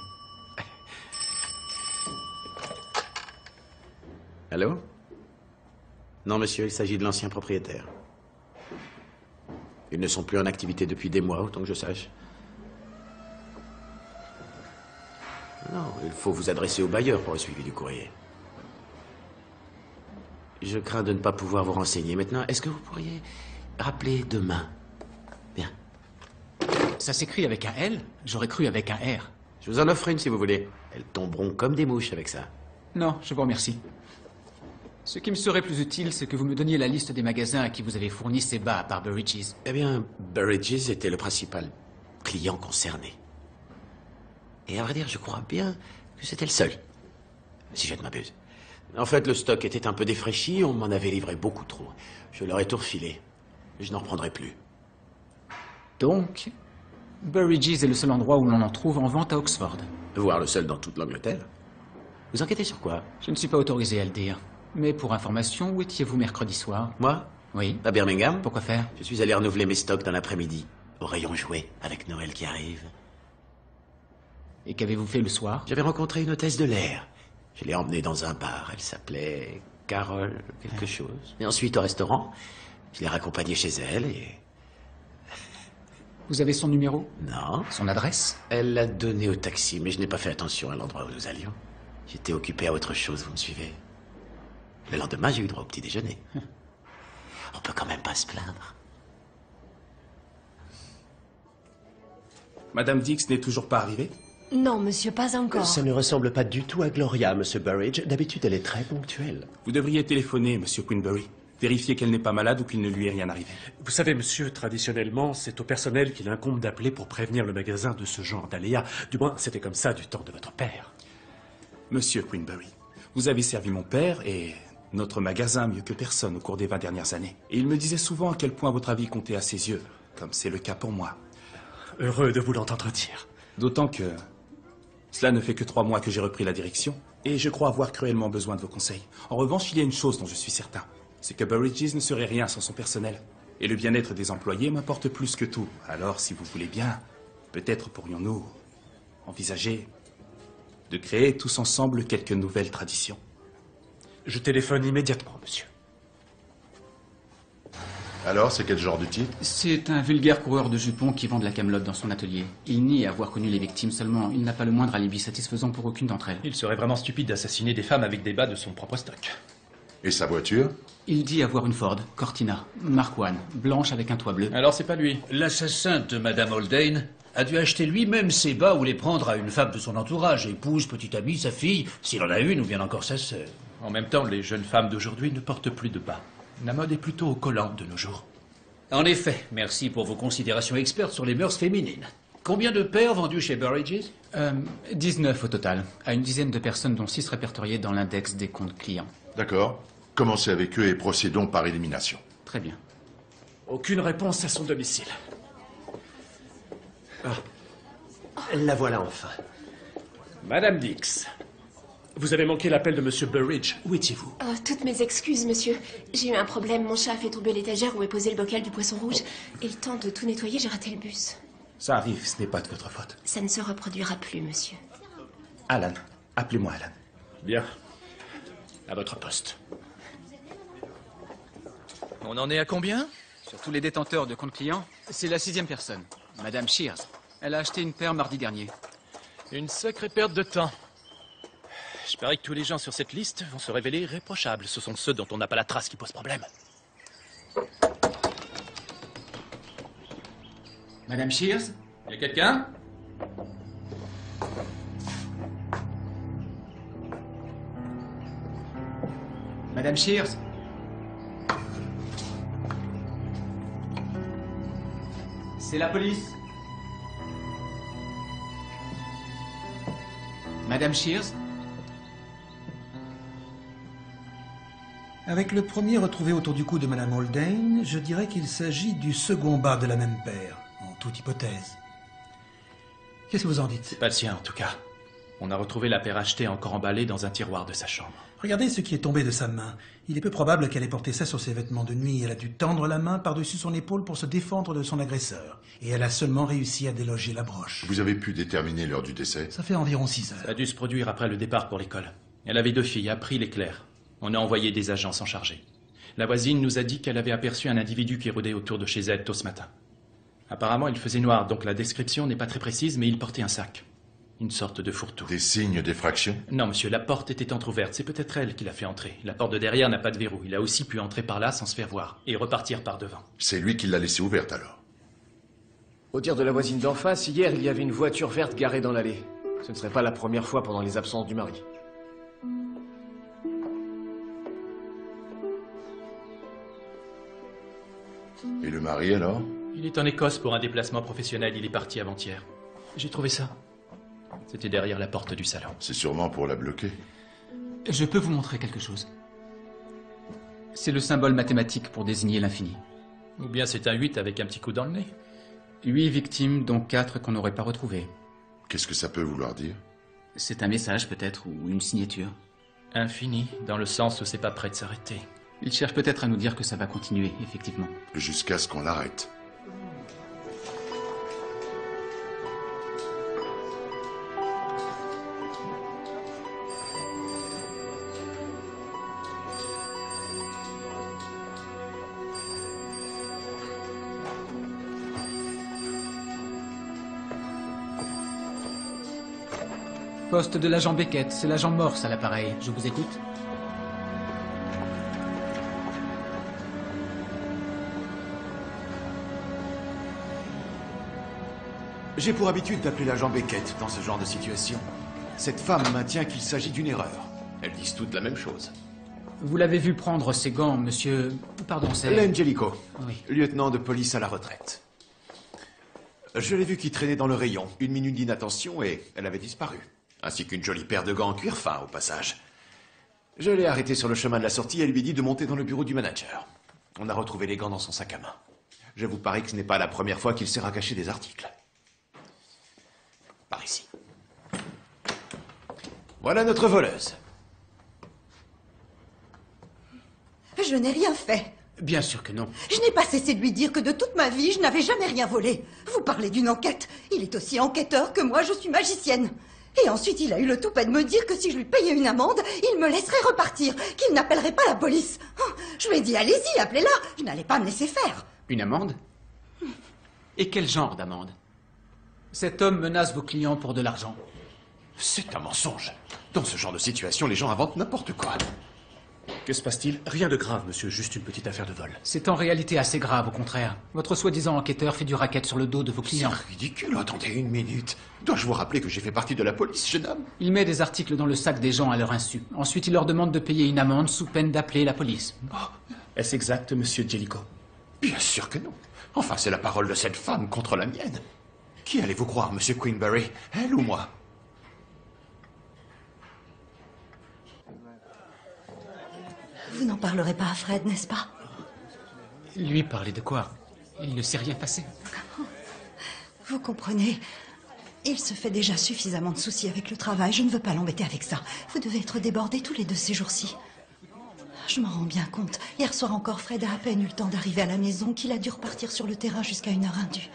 Allô? Non, monsieur, il s'agit de l'ancien propriétaire. Ils ne sont plus en activité depuis des mois, autant que je sache. Non, il faut vous adresser au bailleur pour le suivi du courrier. Je crains de ne pas pouvoir vous renseigner. Maintenant, est-ce que vous pourriez rappeler demain? Bien. Ça s'écrit avec un L? J'aurais cru avec un R. Je vous en offre une si vous voulez. Elles tomberont comme des mouches avec ça. Non, je vous remercie. Ce qui me serait plus utile, c'est que vous me donniez la liste des magasins à qui vous avez fourni ces bas par Burridge's. Eh bien, Burridge's était le principal client concerné. Et à vrai dire, je crois bien que c'était le seul. Si je ne m'abuse. En fait, le stock était un peu défraîchi, on m'en avait livré beaucoup trop. Je leur ai tout refilé. Je n'en reprendrai plus. Donc, Burridge's est le seul endroit où l'on en trouve en vente à Oxford. Voire le seul dans toute l'Angleterre. Vous enquêtez sur quoi? Je ne suis pas autorisé à le dire. Mais pour information, où étiez-vous mercredi soir? Moi? Oui. À Birmingham? Pourquoi faire? Je suis allé renouveler mes stocks dans l'après-midi. Au rayon jouets, avec Noël qui arrive. Et qu'avez-vous fait le soir? J'avais rencontré une hôtesse de l'air. Je l'ai emmenée dans un bar. Elle s'appelait Carole quelque chose. Et ensuite au restaurant, je l'ai raccompagnée chez elle et... Vous avez son numéro? Non. Son adresse? Elle l'a donné au taxi, mais je n'ai pas fait attention à l'endroit où nous allions. J'étais occupé à autre chose, vous me suivez? Le lendemain, j'ai eu droit au petit déjeuner. On peut quand même pas se plaindre. Madame Dix n'est toujours pas arrivée? Non, monsieur, pas encore. Ça ne ressemble pas du tout à Gloria, monsieur Burridge. D'habitude, elle est très ponctuelle. Vous devriez téléphoner, monsieur Queenbury. Vérifier qu'elle n'est pas malade ou qu'il ne lui est rien arrivé. Vous savez, monsieur, traditionnellement, c'est au personnel qu'il incombe d'appeler pour prévenir le magasin de ce genre d'aléas. Du moins, c'était comme ça du temps de votre père. Monsieur Queenbury, vous avez servi mon père et notre magasin mieux que personne au cours des 20 dernières années. Et il me disait souvent à quel point votre avis comptait à ses yeux, comme c'est le cas pour moi. Heureux de vous l'entendre dire. D'autant que cela ne fait que 3 mois que j'ai repris la direction, et je crois avoir cruellement besoin de vos conseils. En revanche, il y a une chose dont je suis certain, c'est que Burridge's ne serait rien sans son personnel. Et le bien-être des employés m'importe plus que tout. Alors, si vous voulez bien, peut-être pourrions-nous envisager de créer tous ensemble quelques nouvelles traditions. Je téléphone immédiatement, monsieur. Alors, c'est quel genre de type? C'est un vulgaire coureur de jupons qui vend de la camelote dans son atelier. Il nie avoir connu les victimes seulement. Il n'a pas le moindre alibi satisfaisant pour aucune d'entre elles. Il serait vraiment stupide d'assassiner des femmes avec des bas de son propre stock. Et sa voiture? Il dit avoir une Ford, Cortina, Mark I, blanche avec un toit bleu. Alors c'est pas lui. L'assassin de Madame Haldane a dû acheter lui-même ses bas ou les prendre à une femme de son entourage, épouse, petite amie, sa fille, s'il en a une, ou bien encore sa sœur. En même temps, les jeunes femmes d'aujourd'hui ne portent plus de bas. La mode est plutôt collante de nos jours. En effet, merci pour vos considérations expertes sur les mœurs féminines. Combien de paires vendus chez Burridge's? 19 au total, à une dizaine de personnes dont 6 répertoriées dans l'index des comptes clients. D'accord. Commencez avec eux et procédons par élimination. Très bien. Aucune réponse à son domicile. La voilà enfin. Madame Dix, vous avez manqué l'appel de monsieur Burridge. Où étiez-vous? Oh, toutes mes excuses, monsieur. J'ai eu un problème. Mon chat a fait tomber l'étagère où est posé le bocal du poisson rouge. Et le temps de tout nettoyer, j'ai raté le bus. Ça arrive, ce n'est pas de votre faute. Ça ne se reproduira plus, monsieur. Alan, appelez-moi Alan. Bien. À votre poste. On en est à combien? Sur tous les détenteurs de comptes clients, c'est la 6e personne, Madame Shears. Elle a acheté une paire mardi dernier. Une sacrée perte de temps. Je parie que tous les gens sur cette liste vont se révéler irréprochables. Ce sont ceux dont on n'a pas la trace qui posent problème. Madame Shears? Y a quelqu'un? Madame Shears? C'est la police. Madame Shears? Avec le premier retrouvé autour du cou de Madame Haldane, je dirais qu'il s'agit du second bas de la même paire, en toute hypothèse. Qu'est-ce que vous en dites? C'est pas le sien, en tout cas. On a retrouvé la paire achetée encore emballée dans un tiroir de sa chambre. Regardez ce qui est tombé de sa main. Il est peu probable qu'elle ait porté ça sur ses vêtements de nuit. Elle a dû tendre la main par-dessus son épaule pour se défendre de son agresseur. Et elle a seulement réussi à déloger la broche. Vous avez pu déterminer l'heure du décès? Ça fait environ 6 heures. Ça a dû se produire après le départ pour l'école. Elle avait 2 filles, April et Claire. On a envoyé des agents s'en charger. La voisine nous a dit qu'elle avait aperçu un individu qui rôdait autour de chez elle tôt ce matin. Apparemment, il faisait noir, donc la description n'est pas très précise, mais il portait un sac. Une sorte de fourre-tout. Des signes d'effraction? Non, monsieur, la porte était entr'ouverte. C'est peut-être elle qui l'a fait entrer. La porte de derrière n'a pas de verrou. Il a aussi pu entrer par là sans se faire voir et repartir par devant. C'est lui qui l'a laissée ouverte alors? Au dire de la voisine d'en face, hier, il y avait une voiture verte garée dans l'allée. Ce ne serait pas la première fois pendant les absences du mari. Et le mari alors? Il est en Écosse pour un déplacement professionnel. Il est parti avant-hier. J'ai trouvé ça. C'était derrière la porte du salon. C'est sûrement pour la bloquer. Je peux vous montrer quelque chose. C'est le symbole mathématique pour désigner l'infini. Ou bien c'est un 8 avec un petit coup dans le nez. 8 victimes, dont 4 qu'on n'aurait pas retrouvées. Qu'est-ce que ça peut vouloir dire? C'est un message peut-être, ou une signature. Infini, dans le sens où c'est pas prêt de s'arrêter. Il cherche peut-être à nous dire que ça va continuer, effectivement. Jusqu'à ce qu'on l'arrête. Poste de l'agent Beckett, c'est l'agent Morse à l'appareil. Je vous écoute. J'ai pour habitude d'appeler l'agent Beckett dans ce genre de situation. Cette femme maintient qu'il s'agit d'une erreur. Elles disent toutes la même chose. Vous l'avez vu prendre ses gants, monsieur... Pardon, c'est... Len Jellicoe, Oui. lieutenant de police à la retraite. Je l'ai vu qui traînait dans le rayon. 1 minute d'inattention et elle avait disparu. Ainsi qu'une jolie paire de gants en cuir fin, au passage. Je l'ai arrêté sur le chemin de la sortie et lui ai dit de monter dans le bureau du manager. On a retrouvé les gants dans son sac à main. Je vous parie que ce n'est pas la première fois qu'il sert à cacher des articles. Par ici. Voilà notre voleuse. Je n'ai rien fait. Bien sûr que non. Je n'ai pas cessé de lui dire que de toute ma vie, je n'avais jamais rien volé. Vous parlez d'une enquête. Il est aussi enquêteur que moi, je suis magicienne. Et ensuite, il a eu le toupet de me dire que si je lui payais une amende, il me laisserait repartir, qu'il n'appellerait pas la police. Oh, je lui ai dit, allez-y, appelez-la. Je n'allais pas me laisser faire. Une amende? Et quel genre d'amende? Cet homme menace vos clients pour de l'argent. C'est un mensonge. Dans ce genre de situation, les gens inventent n'importe quoi. Que se passe-t-il? Rien de grave, monsieur, juste une petite affaire de vol. C'est en réalité assez grave, au contraire. Votre soi-disant enquêteur fait du racket sur le dos de vos clients. C'est ridicule, attendez 1 minute. Dois-je vous rappeler que j'ai fait partie de la police, jeune homme? Il met des articles dans le sac des gens à leur insu. Ensuite, il leur demande de payer une amende sous peine d'appeler la police. Oh, est-ce exact, monsieur Jellicoe? Bien sûr que non. Enfin, c'est la parole de cette femme contre la mienne. Qui allez-vous croire, monsieur Queenberry? Elle ou moi? Vous n'en parlerez pas à Fred, n'est-ce pas? Lui parler de quoi? Il ne s'est rien passé. Vous comprenez, il se fait déjà suffisamment de soucis avec le travail. Je ne veux pas l'embêter avec ça. Vous devez être débordés tous les deux ces jours-ci. Je m'en rends bien compte. Hier soir encore, Fred a à peine eu le temps d'arriver à la maison qu'il a dû repartir sur le terrain jusqu'à 1h indue.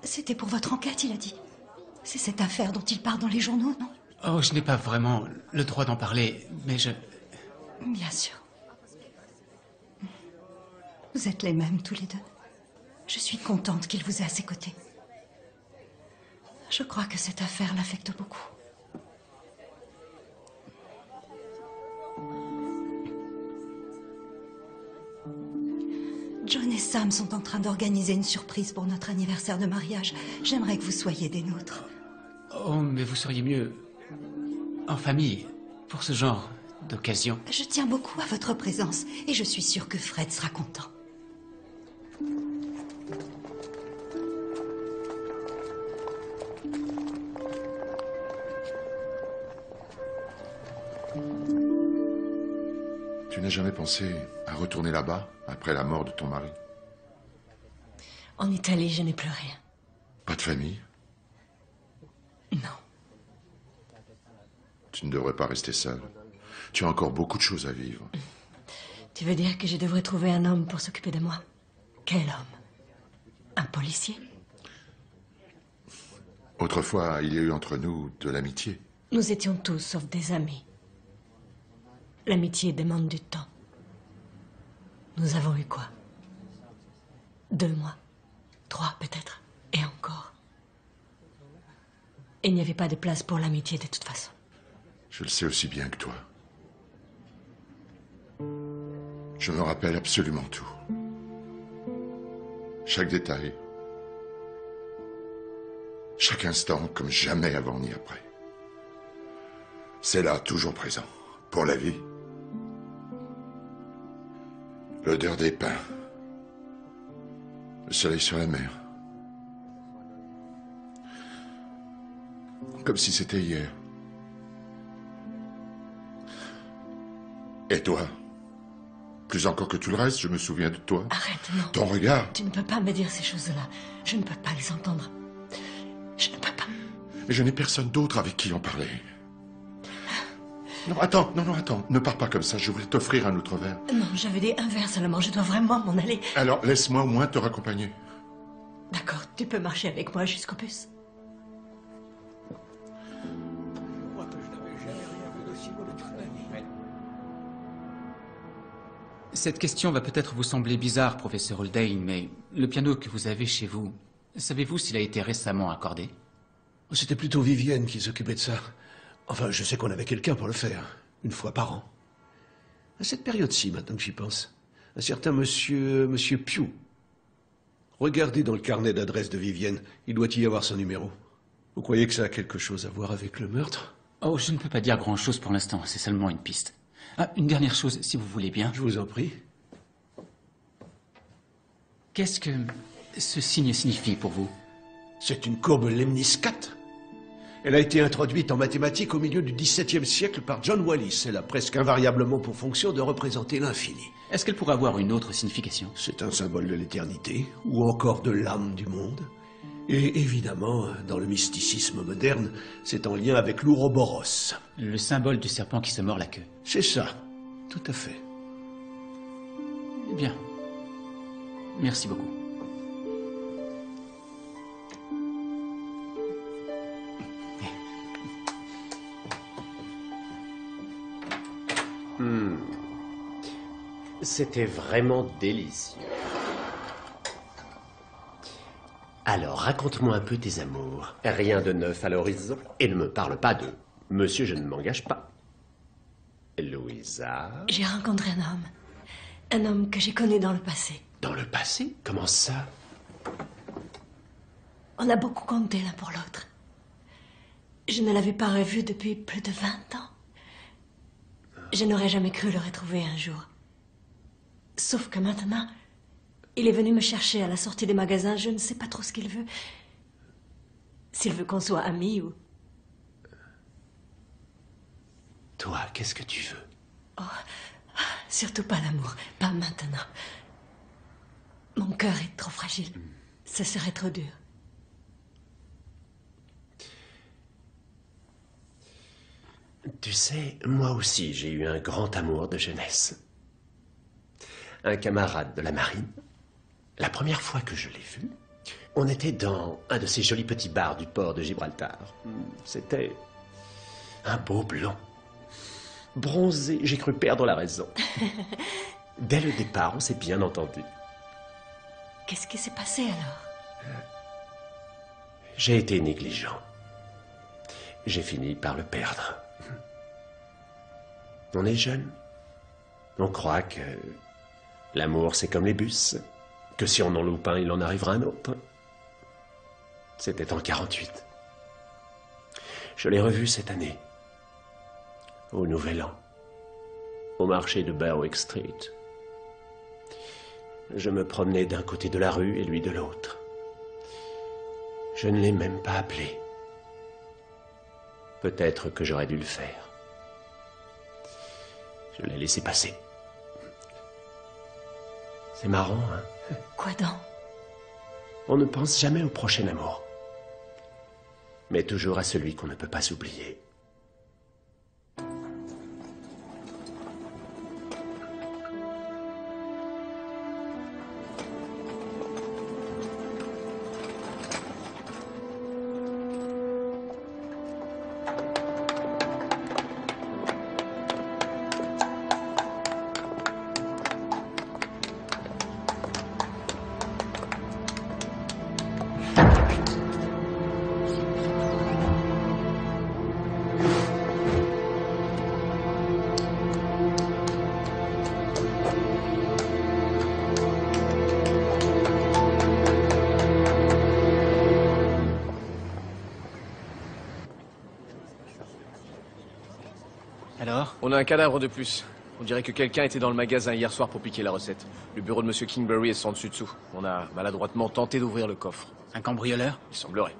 C'était pour votre enquête, il a dit. C'est cette affaire dont il parle dans les journaux, non? Oh, je n'ai pas vraiment le droit d'en parler, mais je... Bien sûr. Vous êtes les mêmes tous les deux. Je suis contente qu'il vous ait à ses côtés. Je crois que cette affaire l'affecte beaucoup. John et Sam sont en train d'organiser une surprise pour notre anniversaire de mariage. J'aimerais que vous soyez des nôtres. Oh, mais vous seriez mieux en famille, pour ce genre d'occasion. Je tiens beaucoup à votre présence et je suis sûre que Fred sera content. Tu n'as jamais pensé à retourner là-bas, après la mort de ton mari? En Italie, je n'ai plus rien. Pas de famille? Non. Tu ne devrais pas rester seul. Tu as encore beaucoup de choses à vivre. Tu veux dire que je devrais trouver un homme pour s'occuper de moi? Quel homme? Un policier? Autrefois, il y a eu entre nous de l'amitié. Nous étions tous sauf des amis. L'amitié demande du temps. Nous avons eu quoi? 2 mois, 3 peut-être, et encore. Il n'y avait pas de place pour l'amitié de toute façon. Je le sais aussi bien que toi. Je me rappelle absolument tout. Chaque détail. Chaque instant, comme jamais avant ni après. C'est là, toujours présent, pour la vie. L'odeur des pins. Le soleil sur la mer. Comme si c'était hier. Et toi? Plus encore que tout le reste, je me souviens de toi. Arrête, non. Ton regard. Tu ne peux pas me dire ces choses-là. Je ne peux pas les entendre. Je ne peux pas. Mais je n'ai personne d'autre avec qui en parler. Non, attends, attends. Ne pars pas comme ça. Je voulais t'offrir un autre verre. Non, j'avais dit un verre seulement. Je dois vraiment m'en aller. Alors, laisse-moi au moins te raccompagner. D'accord, tu peux marcher avec moi jusqu'au bus. Cette question va peut-être vous sembler bizarre, professeur Haldane, mais le piano que vous avez chez vous, savez-vous s'il a été récemment accordé? C'était plutôt Vivienne qui s'occupait de ça. Enfin, je sais qu'on avait quelqu'un pour le faire, une fois par an. À cette période-ci, maintenant que j'y pense, un certain monsieur Pugh. Regardez dans le carnet d'adresse de Vivienne, il doit y avoir son numéro. Vous croyez que ça a quelque chose à voir avec le meurtre? Oh, je ne peux pas dire grand-chose pour l'instant, c'est seulement une piste. Ah, une dernière chose, si vous voulez bien. Je vous en prie. Qu'est-ce que ce signe signifie pour vous? C'est une courbe lemniscate. Elle a été introduite en mathématiques au milieu du XVIIe siècle par John Wallis. Elle a presque invariablement pour fonction de représenter l'infini. Est-ce qu'elle pourrait avoir une autre signification? C'est un symbole de l'éternité, ou encore de l'âme du monde. Et évidemment, dans le mysticisme moderne, c'est en lien avec l'Ouroboros. Le symbole du serpent qui se mord la queue. C'est ça, tout à fait. Bien. Merci beaucoup. C'était vraiment délicieux. Alors, raconte-moi un peu tes amours. Rien de neuf à l'horizon. Et ne me parle pas de « Monsieur, je ne m'engage pas ». Louisa... J'ai rencontré un homme. Un homme que j'ai connu dans le passé. Dans le passé? Comment ça? On a beaucoup compté l'un pour l'autre. Je ne l'avais pas revu depuis plus de 20 ans. Je n'aurais jamais cru le retrouver un jour. Sauf que maintenant, il est venu me chercher à la sortie des magasins. Je ne sais pas trop ce qu'il veut. S'il veut qu'on soit amis ou... Toi, qu'est-ce que tu veux? Oh, surtout pas l'amour. Pas maintenant. Mon cœur est trop fragile. Ce serait trop dur. Tu sais, moi aussi, j'ai eu un grand amour de jeunesse. Un camarade de la marine. La première fois que je l'ai vu, on était dans un de ces jolis petits bars du port de Gibraltar. C'était un beau blond. Bronzé, j'ai cru perdre la raison. Dès le départ, on s'est bien entendu. Qu'est-ce qui s'est passé alors? J'ai été négligent. J'ai fini par le perdre. On est jeune. On croit que l'amour, c'est comme les bus, que si on en loupe un, il en arrivera un autre. C'était en 48. Je l'ai revu cette année, au Nouvel An, au marché de Berwick Street. Je me promenais d'un côté de la rue et lui de l'autre. Je ne l'ai même pas appelé. Peut-être que j'aurais dû le faire. Je l'ai laissé passer. C'est marrant, hein? Quoi donc? On ne pense jamais au prochain amour, mais toujours à celui qu'on ne peut pas oublier. Alors? On a un cadavre de plus. On dirait que quelqu'un était dans le magasin hier soir pour piquer la recette. Le bureau de Monsieur Kingbury est sans dessus-dessous. On a maladroitement tenté d'ouvrir le coffre. Un cambrioleur? Il semblerait.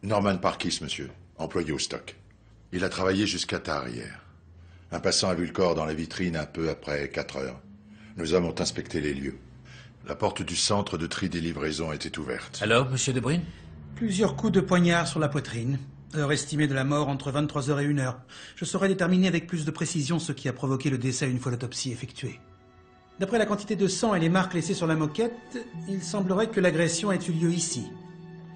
Norman Parkis, monsieur, employé au stock. Il a travaillé jusqu'à tard hier. Un passant a vu le corps dans la vitrine un peu après 4 heures. Nos hommes ont inspecté les lieux. La porte du centre de tri des livraisons était ouverte. Alors, monsieur De Bruyne? Plusieurs coups de poignard sur la poitrine. Heure estimée de la mort entre 23h et 1h. Je saurais déterminer avec plus de précision ce qui a provoqué le décès une fois l'autopsie effectuée. D'après la quantité de sang et les marques laissées sur la moquette, il semblerait que l'agression ait eu lieu ici.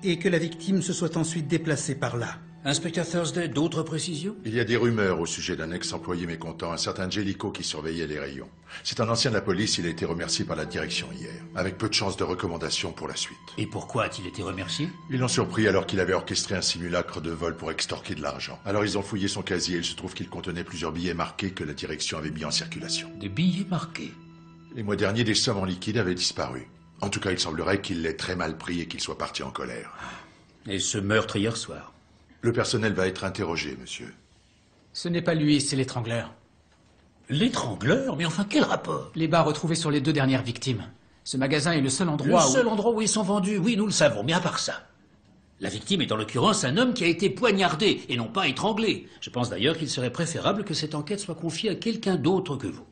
Et que la victime se soit ensuite déplacée par là. Inspecteur Thursday, d'autres précisions? Il y a des rumeurs au sujet d'un ex-employé mécontent, un certain Jellicoe qui surveillait les rayons. C'est un ancien de la police, il a été remercié par la direction hier, avec peu de chances de recommandation pour la suite. Et pourquoi a-t-il été remercié? Ils l'ont surpris alors qu'il avait orchestré un simulacre de vol pour extorquer de l'argent. Alors ils ont fouillé son casier, il se trouve qu'il contenait plusieurs billets marqués que la direction avait mis en circulation. Des billets marqués? Les mois derniers, des sommes en liquide avaient disparu. En tout cas, il semblerait qu'il l'ait très mal pris et qu'il soit parti en colère. Et ce meurtre hier soir? Le personnel va être interrogé, monsieur. Ce n'est pas lui, c'est l'étrangleur. L'étrangleur? Mais enfin, quel rapport? Les bas retrouvés sur les 2 dernières victimes. Ce magasin est le seul endroit Le seul endroit où ils sont vendus, oui, nous le savons, mais à part ça. La victime est en l'occurrence un homme qui a été poignardé, et non pas étranglé. Je pense d'ailleurs qu'il serait préférable que cette enquête soit confiée à quelqu'un d'autre que vous.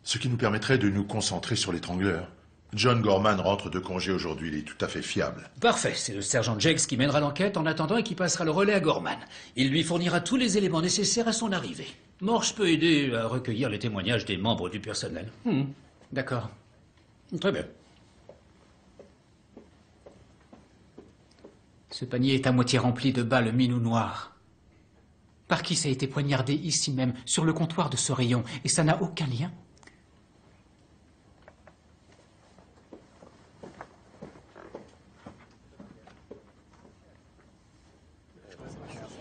Ce qui nous permettrait de nous concentrer sur l'étrangleur. John Gorman rentre de congé aujourd'hui, il est tout à fait fiable. Parfait, c'est le sergent Jakes qui mènera l'enquête en attendant et qui passera le relais à Gorman. Il lui fournira tous les éléments nécessaires à son arrivée. Morse peut aider à recueillir les témoignages des membres du personnel. D'accord. Très bien. Ce panier est à moitié rempli de balles minou noires. Parkis a été poignardé ici même, sur le comptoir de ce rayon, et ça n'a aucun lien.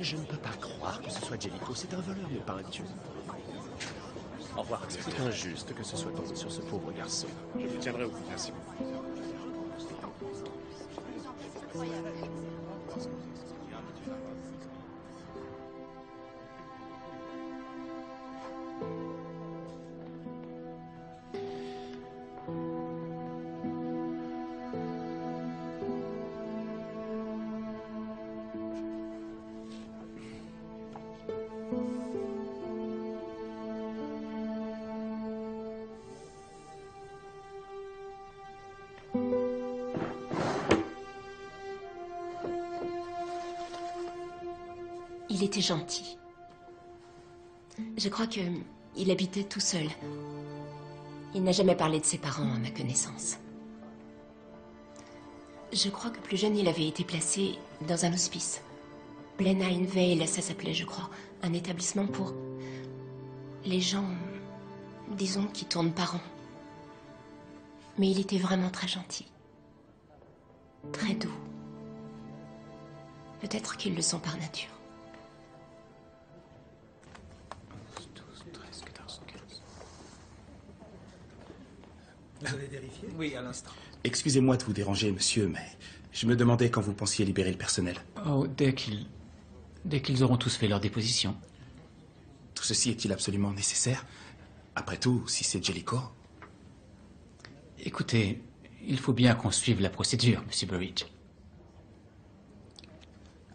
Je ne peux pas croire que ce soit Jellicoe. C'est un voleur, mais pas un tueur. Au revoir. C'est injuste que ce soit tombé sur ce pauvre garçon. Je vous tiendrai au courant. Merci. Il était gentil. Je crois que il habitait tout seul. Il n'a jamais parlé de ses parents, à ma connaissance. Je crois que plus jeune, il avait été placé dans un hospice. Blenheim Vale, ça s'appelait, je crois. Un établissement pour les gens, disons, qui tournent par rond. Mais il était vraiment très gentil. Très doux. Peut-être qu'ils le sont par nature. 12, 13, 14, 15. Vous avez vérifié? Oui, à l'instant. Excusez-moi de vous déranger, monsieur, mais je me demandais quand vous pensiez libérer le personnel. Oh, dès qu'ils auront tous fait leur déposition. Tout ceci est-il absolument nécessaire? Après tout, si c'est Jellicoe... Écoutez, il faut bien qu'on suive la procédure, Monsieur Burridge.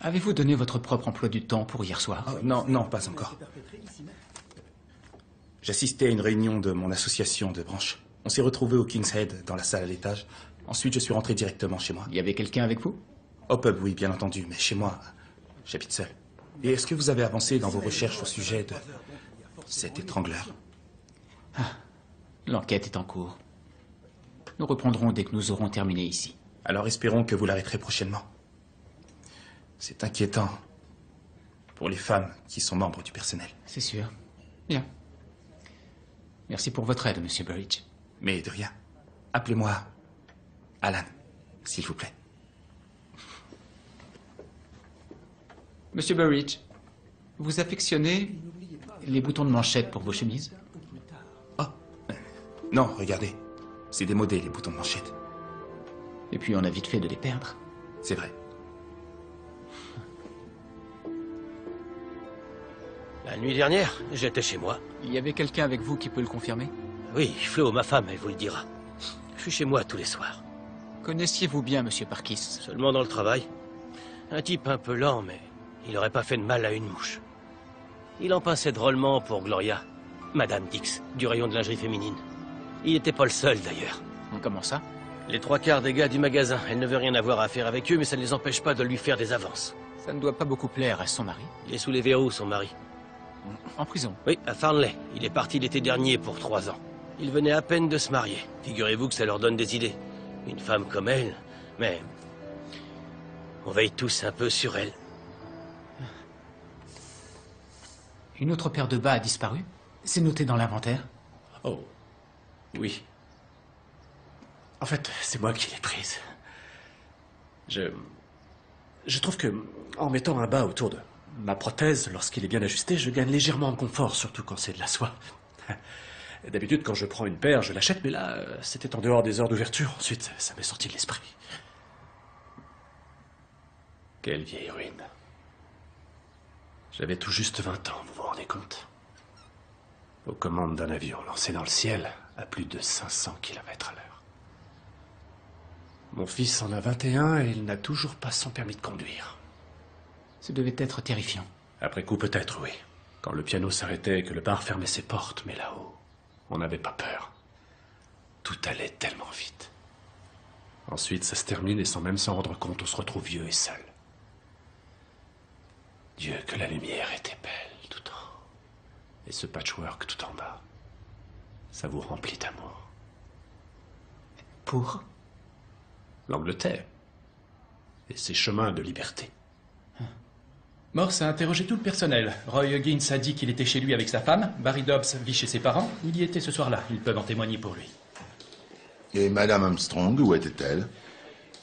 Avez-vous donné votre propre emploi du temps pour hier soir? Oh, non, pas encore. J'assistais à une réunion de mon association de branche. On s'est retrouvés au King's Head, dans la salle à l'étage. Ensuite, je suis rentré directement chez moi. Il y avait quelqu'un avec vous? Au pub, oui, bien entendu, mais chez moi, j'habite seul. Et est-ce que vous avez avancé dans vos recherches au sujet de cet étrangleur? L'enquête est en cours. Nous reprendrons dès que nous aurons terminé ici. Alors espérons que vous l'arrêterez prochainement. C'est inquiétant pour les femmes qui sont membres du personnel. C'est sûr. Bien. Merci pour votre aide, Monsieur Burridge. Mais de rien. Appelez-moi Alan, s'il vous plaît. Monsieur Burridge, vous affectionnez les boutons de manchette pour vos chemises? Non, regardez. C'est démodé, les boutons de manchette. Et puis on a vite fait de les perdre. C'est vrai. La nuit dernière, j'étais chez moi. Il y avait quelqu'un avec vous qui peut le confirmer? Oui, Flo, ma femme, elle vous le dira. Je suis chez moi tous les soirs. Connaissiez-vous bien Monsieur Parkis? Seulement dans le travail. Un type un peu lent, mais il aurait pas fait de mal à une mouche. Il en pinçait drôlement pour Gloria, Madame Dix, du rayon de lingerie féminine. Il était pas le seul, d'ailleurs. Comment ça? Les 3/4 des gars du magasin. Elle ne veut rien avoir à faire avec eux, mais ça ne les empêche pas de lui faire des avances. Ça ne doit pas beaucoup plaire à son mari. Il est sous les verrous, son mari. En prison? Oui, à Farnley. Il est parti l'été dernier pour 3 ans. Il venait à peine de se marier. Figurez-vous que ça leur donne des idées. Une femme comme elle, mais... on veille tous un peu sur elle. Une autre paire de bas a disparu? C'est noté dans l'inventaire? Oh, oui. En fait, c'est moi qui l'ai prise. Je trouve que, en mettant un bas autour de ma prothèse, lorsqu'il est bien ajusté, je gagne légèrement en confort, surtout quand c'est de la soie. D'habitude, quand je prends une paire, je l'achète, mais là, c'était en dehors des heures d'ouverture. Ensuite, ça m'est sorti de l'esprit. Quelle vieille ruine. J'avais tout juste 20 ans, vous vous rendez compte? Aux commandes d'un avion lancé dans le ciel à plus de 500 km à l'heure. Mon fils en a 21 et il n'a toujours pas son permis de conduire. Ce devait être terrifiant. Après coup, peut-être, oui. Quand le piano s'arrêtait et que le bar fermait ses portes, mais là-haut, on n'avait pas peur. Tout allait tellement vite. Ensuite, ça se termine et sans même s'en rendre compte, on se retrouve vieux et seul. Dieu, que la lumière était belle tout en haut. Et ce patchwork tout en bas, ça vous remplit d'amour. Pour l'Angleterre et ses chemins de liberté. Morse a interrogé tout le personnel. Roy Huggins a dit qu'il était chez lui avec sa femme. Barry Dobbs vit chez ses parents. Il y était ce soir-là. Ils peuvent en témoigner pour lui. Et Madame Armstrong, où était-elle?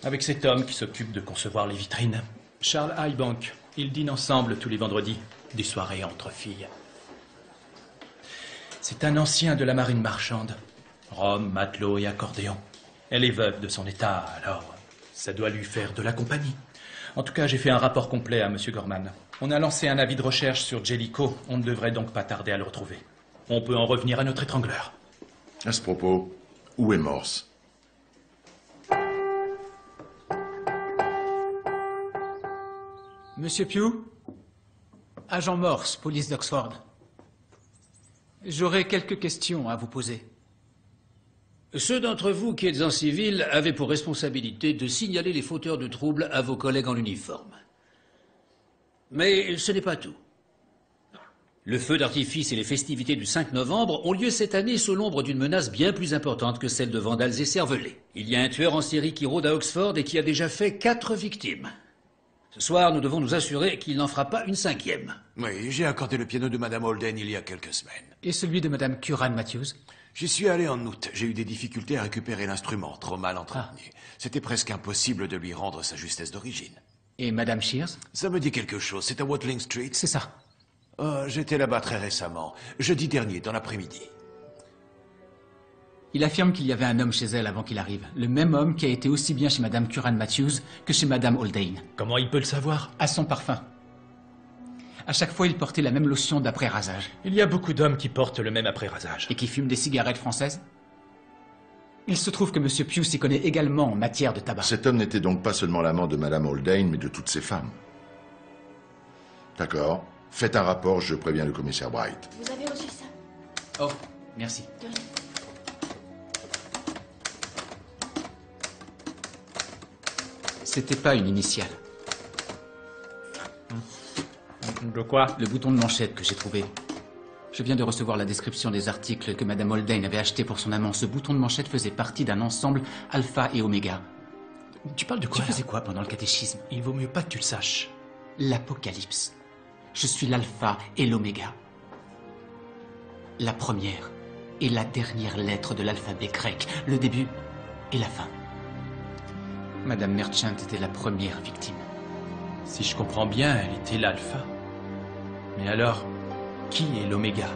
Avec cet homme qui s'occupe de concevoir les vitrines. Charles Highbank. Ils dînent ensemble tous les vendredis. Des soirées entre filles. C'est un ancien de la marine marchande. Rhum, matelot et accordéon. Elle est veuve de son état, alors ça doit lui faire de la compagnie. En tout cas, j'ai fait un rapport complet à M. Gorman. On a lancé un avis de recherche sur Jellicoe. On ne devrait donc pas tarder à le retrouver. On peut en revenir à notre étrangleur. À ce propos, où est Morse? Monsieur Pugh? Agent Morse, police d'Oxford. J'aurais quelques questions à vous poser. Ceux d'entre vous qui êtes en civil avaient pour responsabilité de signaler les fauteurs de troubles à vos collègues en uniforme. Mais ce n'est pas tout. Le feu d'artifice et les festivités du 5 novembre ont lieu cette année sous l'ombre d'une menace bien plus importante que celle de vandales et cervelés. Il y a un tueur en série qui rôde à Oxford et qui a déjà fait 4 victimes. Ce soir, nous devons nous assurer qu'il n'en fera pas une 5e. Oui, j'ai accordé le piano de Madame Holden il y a quelques semaines. Et celui de Madame Curran Matthews? J'y suis allé en août. J'ai eu des difficultés à récupérer l'instrument, trop mal entretenu. C'était presque impossible de lui rendre sa justesse d'origine. Et Madame Shears? Ça me dit quelque chose. C'est à Watling Street? C'est ça. J'étais là-bas très récemment. Jeudi dernier, dans l'après-midi. Il affirme qu'il y avait un homme chez elle avant qu'il arrive. Le même homme qui a été aussi bien chez Madame Curran Matthews que chez Madame Haldane. Comment il peut le savoir? À son parfum. À chaque fois, il portait la même lotion d'après-rasage. Il y a beaucoup d'hommes qui portent le même après-rasage. Et qui fument des cigarettes françaises? Il se trouve que M. Pugh s'y connaît également en matière de tabac. Cet homme n'était donc pas seulement l'amant de Madame Haldane, mais de toutes ses femmes. D'accord. Faites un rapport, je préviens le commissaire Bright. Vous avez reçu ça? Oh, merci. De rien. C'était pas une initiale. De quoi? Le bouton de manchette que j'ai trouvé. Je viens de recevoir la description des articles que Madame Haldane avait achetés pour son amant. Ce bouton de manchette faisait partie d'un ensemble alpha et oméga. Tu parles de quoi? Tu faisais quoi pendant le catéchisme? Il vaut mieux pas que tu le saches. L'Apocalypse. Je suis l'alpha et l'oméga. La première et la dernière lettre de l'alphabet grec. Le début et la fin. Madame Merchant était la première victime. Si je comprends bien, elle était l'alpha. Mais alors, qui est l'oméga?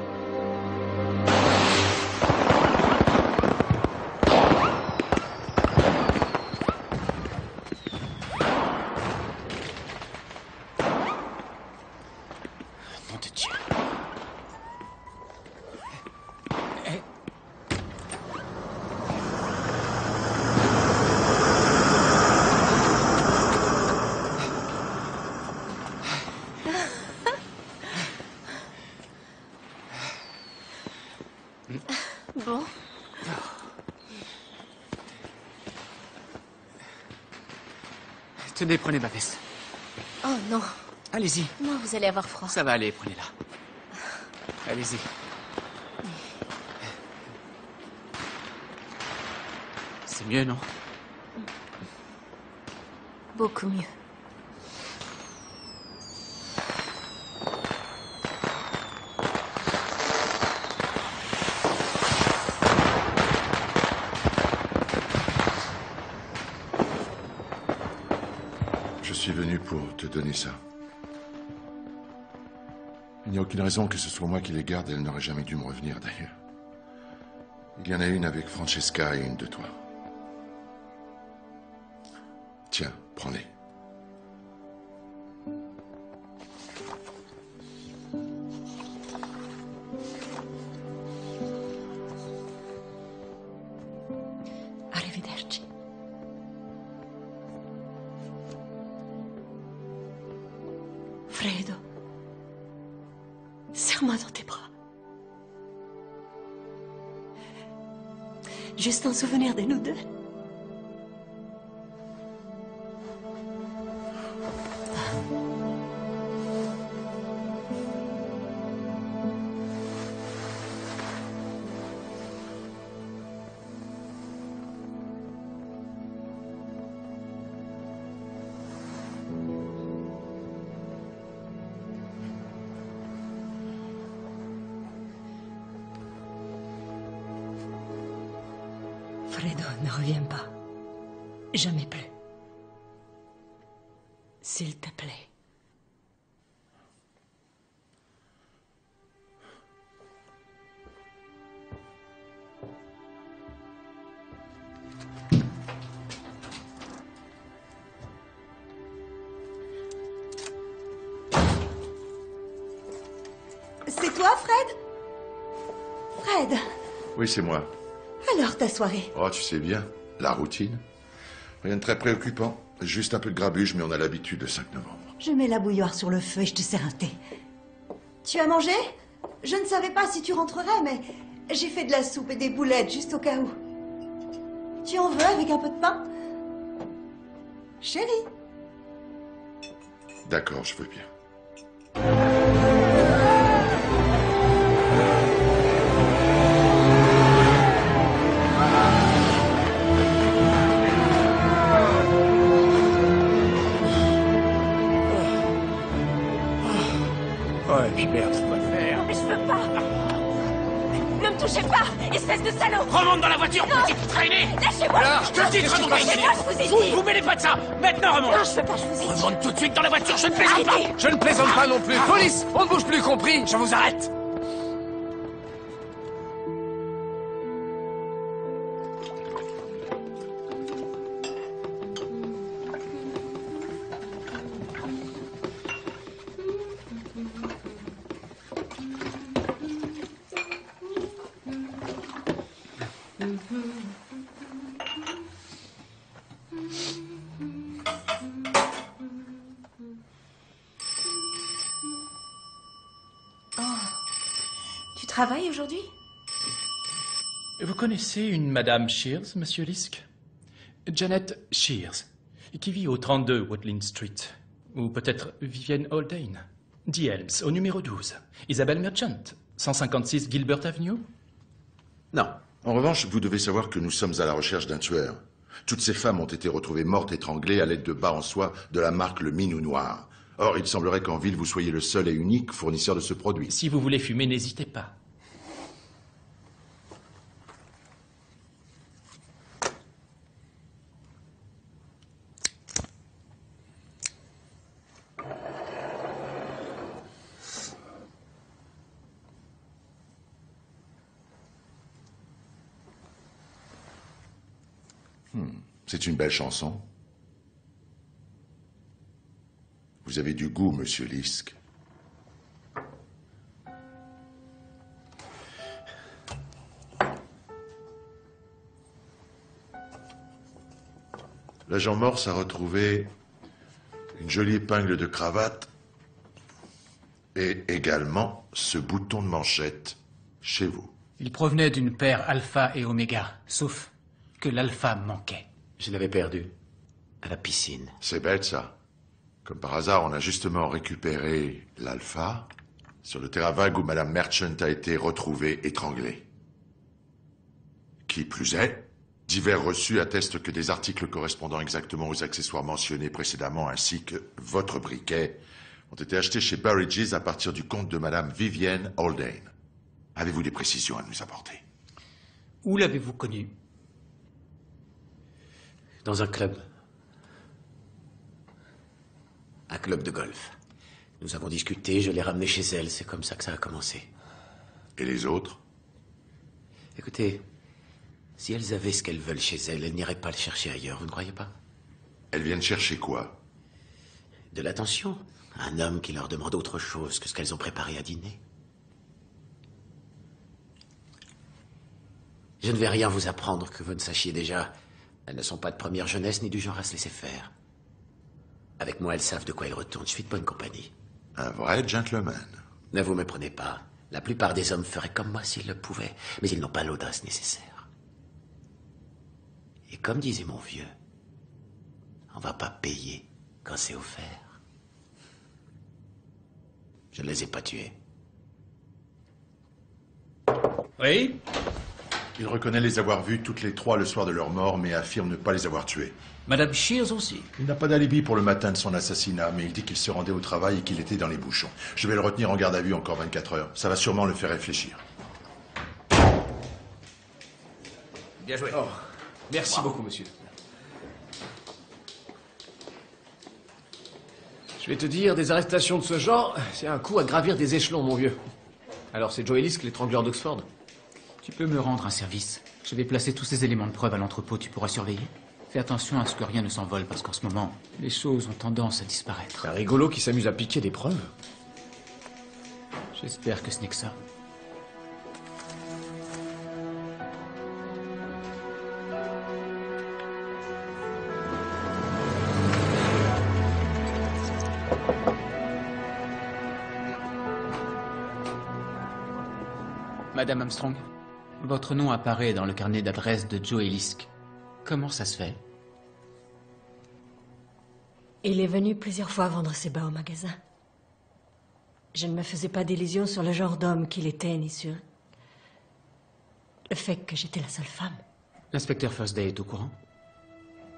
Nom de Dieu. Bon. Tenez, prenez ma veste. Oh non. Allez-y. Non, vous allez avoir froid. Ça va aller, prenez-la. Allez-y. C'est mieux, non? Beaucoup mieux. Je suis venu pour te donner ça. Il n'y a aucune raison que ce soit moi qui les garde, elle n'aurait jamais dû me revenir d'ailleurs. Il y en a une avec Francesca et une de toi. Tiens, prends-les. Arrivederci. Fredo, serre-moi dans tes bras. Juste un souvenir de nous deux. Fredo, ne reviens pas. Jamais plus. S'il te plaît. C'est toi, Fred? Fred, Oui, c'est moi. alors ta soirée? Oh, tu sais bien, la routine. Rien de très préoccupant. Juste un peu de grabuge, mais on a l'habitude de 5 novembre. Je mets la bouilloire sur le feu et je te sers un thé. Tu as mangé? Je ne savais pas si tu rentrerais, mais j'ai fait de la soupe et des boulettes juste au cas où. Tu en veux avec un peu de pain? Chérie. D'accord, je veux bien. Oh, et puis merde, faut le faire. Mais je veux pas. Ne me touchez pas, espèce de salaud. Remonte dans la voiture, Non. petite traînée. Lâchez-moi. Alors, je te le dis, Lâchez-moi, remonte. je vous ai dit. Vous mêlez pas de ça. Maintenant, remonte. Non, je veux pas, je vous ai dit. Remonte tout de suite dans la voiture, je ne plaisante pas. Je ne plaisante pas non plus. Police, on ne bouge plus, compris? Je vous arrête. Oh. Tu travailles aujourd'hui? Vous connaissez une Madame Shears, Monsieur Lisk? Janet Shears, qui vit au 32 Woodland Street. Ou peut-être Vivienne Haldane. The Elms, au numéro 12. Isabelle Merchant, 156 Gilbert Avenue? Non. En revanche, vous devez savoir que nous sommes à la recherche d'un tueur. Toutes ces femmes ont été retrouvées mortes étranglées à l'aide de bas en soie de la marque Le Minou Noir. Or, il semblerait qu'en ville, vous soyez le seul et unique fournisseur de ce produit. Si vous voulez fumer, n'hésitez pas. C'est une belle chanson. Vous avez du goût, Monsieur Lisk. L'agent Morse a retrouvé une jolie épingle de cravate et également ce bouton de manchette chez vous. Il provenait d'une paire alpha et oméga, sauf que l'alpha manquait. Je l'avais perdu. À la piscine. C'est bête, ça. Comme par hasard, on a justement récupéré l'alpha sur le terrain vague où Madame Merchant a été retrouvée étranglée. Qui plus est, divers reçus attestent que des articles correspondant exactement aux accessoires mentionnés précédemment ainsi que votre briquet ont été achetés chez Burridge's à partir du compte de Madame Vivienne Haldane. Avez-vous des précisions à nous apporter? Où l'avez-vous connue? Dans un club. Un club de golf. Nous avons discuté, je l'ai ramenée chez elle, c'est comme ça que ça a commencé. Et les autres? Écoutez, si elles avaient ce qu'elles veulent chez elles, elles n'iraient pas le chercher ailleurs, vous ne croyez pas? Elles viennent chercher quoi? De l'attention. Un homme qui leur demande autre chose que ce qu'elles ont préparé à dîner. Je ne vais rien vous apprendre que vous ne sachiez déjà. Elles ne sont pas de première jeunesse ni du genre à se laisser faire. Avec moi, elles savent de quoi elles retournent. Je suis de bonne compagnie. Un vrai gentleman. Ne vous méprenez pas. La plupart des hommes feraient comme moi s'ils le pouvaient, mais ils n'ont pas l'audace nécessaire. Et comme disait mon vieux, on va pas payer quand c'est offert. Je ne les ai pas tués. Oui? Il reconnaît les avoir vus toutes les trois le soir de leur mort, mais affirme ne pas les avoir tués. Madame Shears aussi. Il n'a pas d'alibi pour le matin de son assassinat, mais il dit qu'il se rendait au travail et qu'il était dans les bouchons. Je vais le retenir en garde à vue encore 24 heures. Ça va sûrement le faire réfléchir. Bien joué. Oh, merci beaucoup, monsieur. Je vais te dire, des arrestations de ce genre, c'est un coup à gravir des échelons, mon vieux. Alors c'est Joe Ellis, l'étrangleur d'Oxford? Tu peux me rendre un service. Je vais placer tous ces éléments de preuve à l'entrepôt, tu pourras surveiller. Fais attention à ce que rien ne s'envole, parce qu'en ce moment, les choses ont tendance à disparaître. Un rigolo qui s'amuse à piquer des preuves. J'espère que ce n'est que ça. Madame Armstrong, votre nom apparaît dans le carnet d'adresse de Joe Ellis. Comment ça se fait? Il est venu plusieurs fois vendre ses bas au magasin. Je ne me faisais pas d'illusions sur le genre d'homme qu'il était, ni sur le fait que j'étais la seule femme. L'inspecteur Thursday est au courant?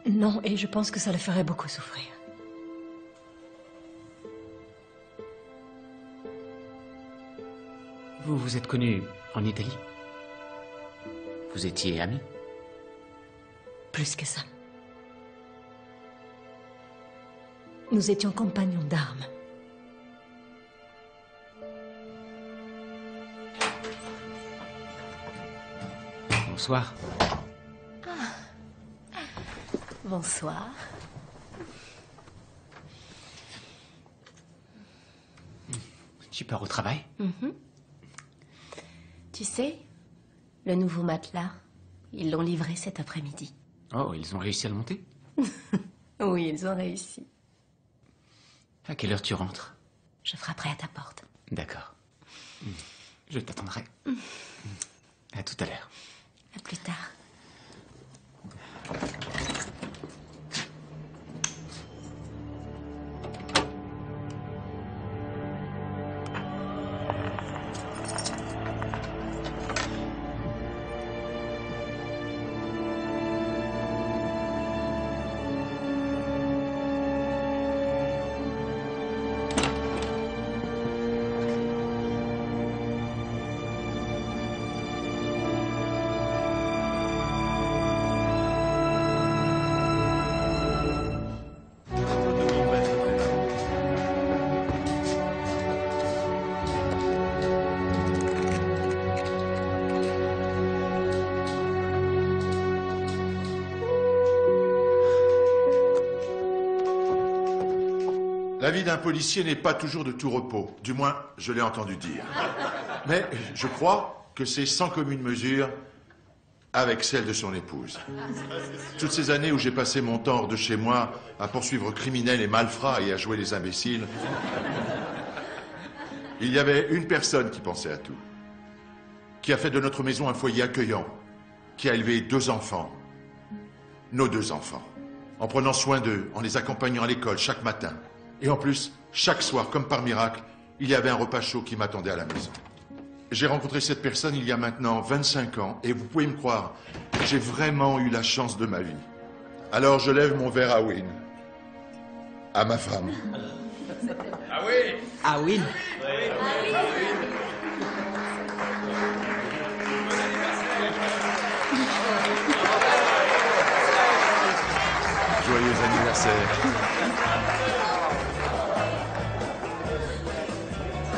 Non, et je pense que ça le ferait beaucoup souffrir. Vous vous êtes connus en Italie? Vous étiez amis? Plus que ça. Nous étions compagnons d'armes. Bonsoir. Bonsoir. Tu pars au travail? Tu sais, le nouveau matelas, ils l'ont livré cet après-midi. Oh, ils ont réussi à le monter? Oui, ils ont réussi. À quelle heure tu rentres? Je frapperai à ta porte. D'accord. Je t'attendrai. À tout à l'heure. À plus tard. La vie d'un policier n'est pas toujours de tout repos. Du moins, je l'ai entendu dire. Mais je crois que c'est sans commune mesure avec celle de son épouse. Toutes ces années où j'ai passé mon temps hors de chez moi à poursuivre criminels et malfrats et à jouer les imbéciles, il y avait une personne qui pensait à tout. qui a fait de notre maison un foyer accueillant, qui a élevé 2 enfants, nos 2 enfants, en prenant soin d'eux, en les accompagnant à l'école chaque matin. Et en plus, chaque soir, comme par miracle, il y avait un repas chaud qui m'attendait à la maison. J'ai rencontré cette personne il y a maintenant 25 ans, et vous pouvez me croire, j'ai vraiment eu la chance de ma vie. Alors je lève mon verre à Win, à ma femme. Ah oui. Ah oui. Joyeux anniversaire.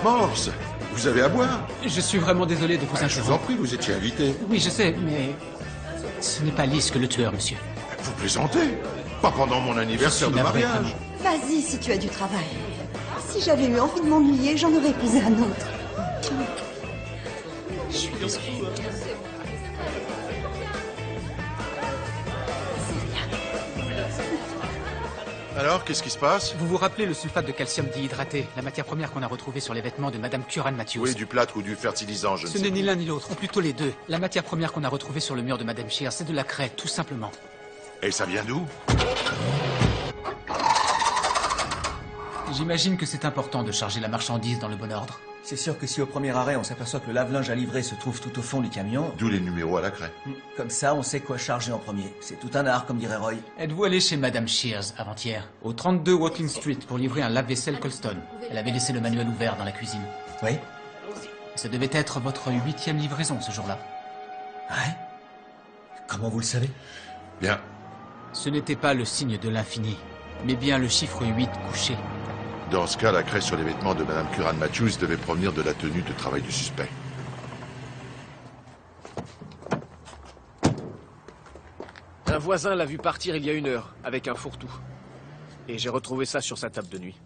Morse, vous avez à boire? Je suis vraiment désolé de vous interrompre. Je vous en prie, vous étiez invité. Oui, je sais, mais ce n'est pas Liske le tueur, monsieur. Vous plaisantez? Pas pendant mon anniversaire de mariage. Vas-y si tu as du travail. Si j'avais eu envie de m'ennuyer, j'en aurais épousé un autre. Je suis désolé. Alors, qu'est-ce qui se passe? Vous vous rappelez le sulfate de calcium dihydraté, la matière première qu'on a retrouvée sur les vêtements de Madame Curran Matthews? Oui, du plâtre ou du fertilisant, je ne sais Ce n'est pas. ni l'un ni l'autre, ou plutôt les deux. La matière première qu'on a retrouvée sur le mur de Madame Shears, c'est de la craie, tout simplement. Et ça vient d'où? J'imagine que c'est important de charger la marchandise dans le bon ordre. C'est sûr que si au premier arrêt on s'aperçoit que le lave-linge à livrer se trouve tout au fond du camion... D'où les numéros à la craie. Comme ça, on sait quoi charger en premier. C'est tout un art, comme dirait Roy. Êtes-vous allé chez Madame Shears avant-hier, au 32 Watling Street, pour livrer un lave-vaisselle Colston? Elle avait laissé le manuel ouvert dans la cuisine. Oui. Ça devait être votre 8e livraison ce jour-là. Ouais. Comment vous le savez? Bien. Ce n'était pas le signe de l'infini, mais bien le chiffre 8 couché. Dans ce cas, la craie sur les vêtements de Madame Curran Matthews devait provenir de la tenue de travail du suspect. Un voisin l'a vu partir il y a 1 heure, avec un fourre-tout. Et j'ai retrouvé ça sur sa table de nuit.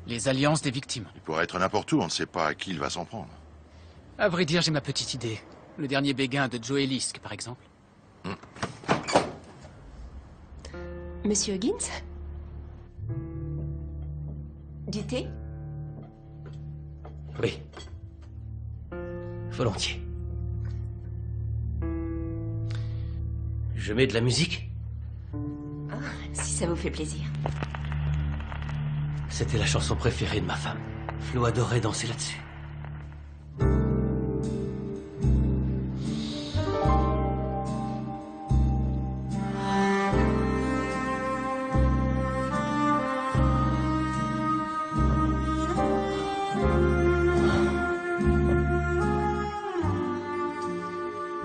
Les alliances des victimes. Il pourrait être n'importe où, on ne sait pas à qui il va s'en prendre. À vrai dire, j'ai ma petite idée. Le dernier béguin de Joe Liske, par exemple. Monsieur Higgins? Du thé? Oui. Volontiers. Je mets de la musique? Ah, si ça vous fait plaisir. C'était la chanson préférée de ma femme. Flo adorait danser là-dessus.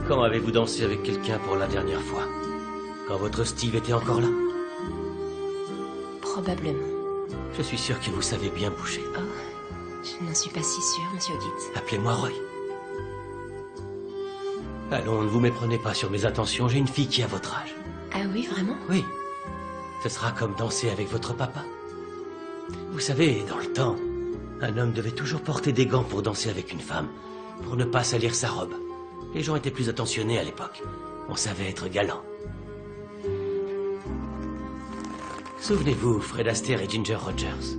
Quand avez-vous dansé avec quelqu'un pour la dernière fois? Quand votre Steve était encore là? Probablement. Je suis sûr que vous savez bien bouger. Oh, je n'en suis pas si sûre, Monsieur Higgins. Appelez-moi Roy. Allons, ne vous méprenez pas sur mes intentions, j'ai une fille qui a votre âge. Ah oui, vraiment? Oui. Ce sera comme danser avec votre papa. Vous savez, dans le temps, un homme devait toujours porter des gants pour danser avec une femme, pour ne pas salir sa robe. Les gens étaient plus attentionnés à l'époque. On savait être galant. Souvenez-vous, Fred Astaire et Ginger Rogers.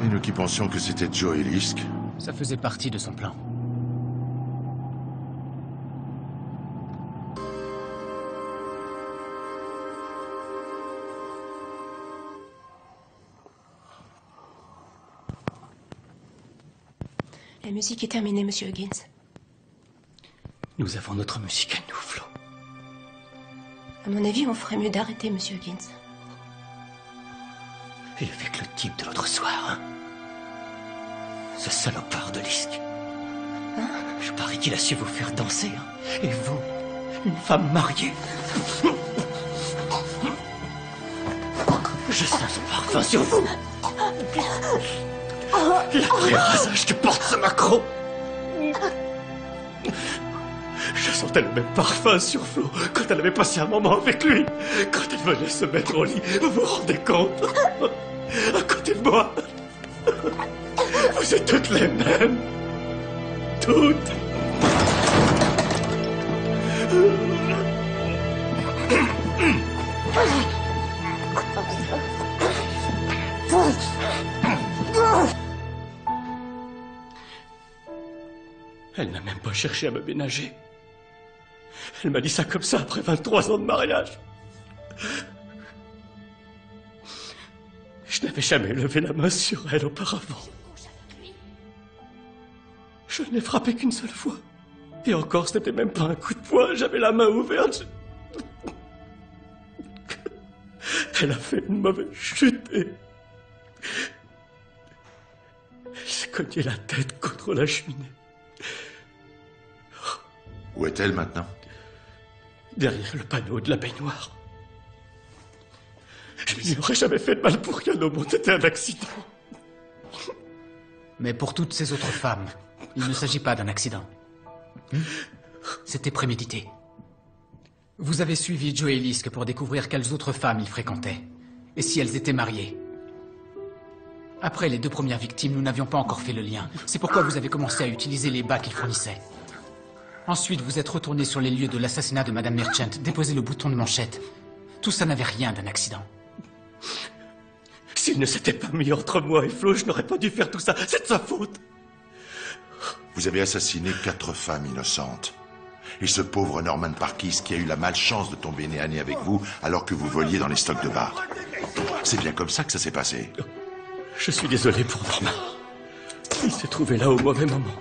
Et nous qui pensions que c'était Joe Liske. Ça faisait partie de son plan. La musique est terminée, Monsieur Higgins. Nous avons notre musique à nous, Flo. À mon avis, on ferait mieux d'arrêter, Monsieur Higgins. Et avec le type de l'autre soir, hein? Ce salopard de Liske. Hein? Je parie qu'il a su vous faire danser, hein? Et vous, une femme mariée. Je sens ce parfum sur vous. L'après-rasage que porte ce macro. Je sentais le même parfum sur Flo quand elle avait passé un moment avec lui. Quand elle venait se mettre au lit, vous vous rendez compte? À côté de moi. Vous êtes toutes les mêmes. Toutes. Elle n'a même pas cherché à me ménager. Elle m'a dit ça comme ça après 23 ans de mariage. Je n'avais jamais levé la main sur elle auparavant. Je ne l'ai frappée qu'une seule fois. Et encore, ce n'était même pas un coup de poing, j'avais la main ouverte. Elle a fait une mauvaise chute et... elle s'est cognée la tête contre la cheminée. Où est-elle maintenant? Derrière le panneau de la baignoire. Je n'y aurais jamais fait de mal pour rien au monde, c'était un accident. Mais pour toutes ces autres femmes, il ne s'agit pas d'un accident. C'était prémédité. Vous avez suivi Joe et Lisk pour découvrir quelles autres femmes il fréquentait, et si elles étaient mariées. Après les 2 premières victimes, nous n'avions pas encore fait le lien. C'est pourquoi vous avez commencé à utiliser les bas qu'il fournissait. Ensuite, vous êtes retourné sur les lieux de l'assassinat de Madame Merchant, déposé le bouton de manchette. Tout ça n'avait rien d'un accident. S'il ne s'était pas mis entre moi et Flo, je n'aurais pas dû faire tout ça. C'est de sa faute. Vous avez assassiné 4 femmes innocentes. Et ce pauvre Norman Parkis qui a eu la malchance de tomber nez à nez avec vous alors que vous voliez dans les stocks de bar. C'est bien comme ça que ça s'est passé. Je suis désolé pour Norman. Il s'est trouvé là au mauvais moment.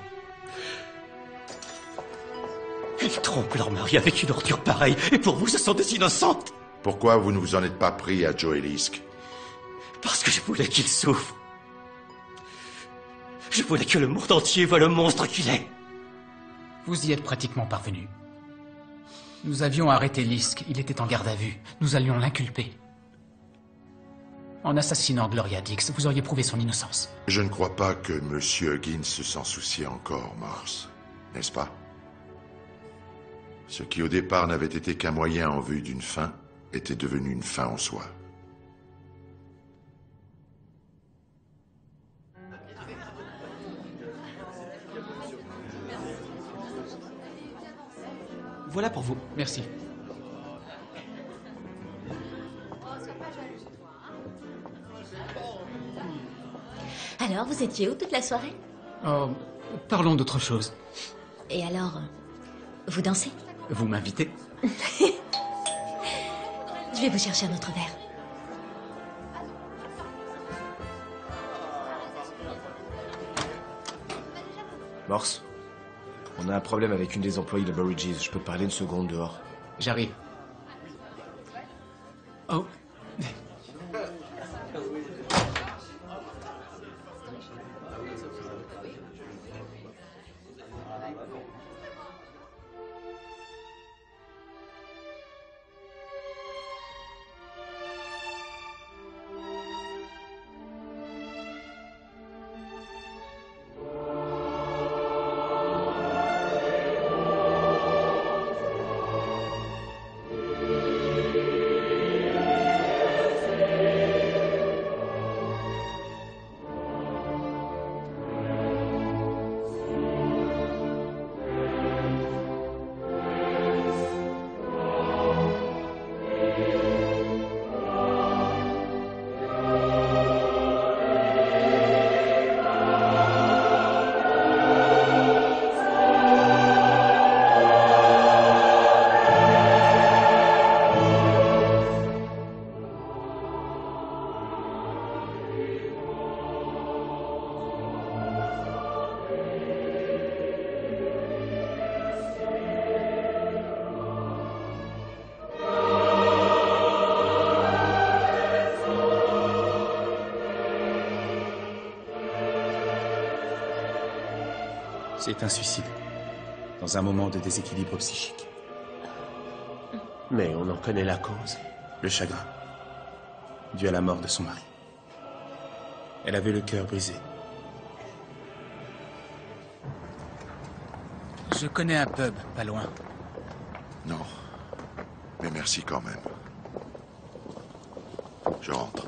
Ils trompent leur mari avec une ordure pareille. Et pour vous, ce sont des innocentes. Pourquoi vous ne vous en êtes pas pris à Joe et Lisk? Parce que je voulais qu'il souffre. Je voulais que le monde entier voie le monstre qu'il est. Vous y êtes pratiquement parvenu. Nous avions arrêté Lisk, il était en garde à vue. Nous allions l'inculper. En assassinant Gloria Dix, vous auriez prouvé son innocence. Je ne crois pas que M. Huggins s'en soucie encore, Morse. N'est-ce pas? Ce qui au départ n'avait été qu'un moyen en vue d'une fin était devenu une fin en soi. Voilà pour vous. Merci. Alors, vous étiez où toute la soirée? Oh, parlons d'autre chose. Et alors, vous dansez? Vous m'invitez? Je vais vous chercher un autre verre. Morse, on a un problème avec une des employées de Burridges. Je peux te parler une seconde dehors? J'arrive. Oh. C'est un suicide, dans un moment de déséquilibre psychique. Mais on en connaît la cause. Le chagrin, dû à la mort de son mari. Elle avait le cœur brisé. Je connais un pub, pas loin. Non, mais merci quand même. Je rentre.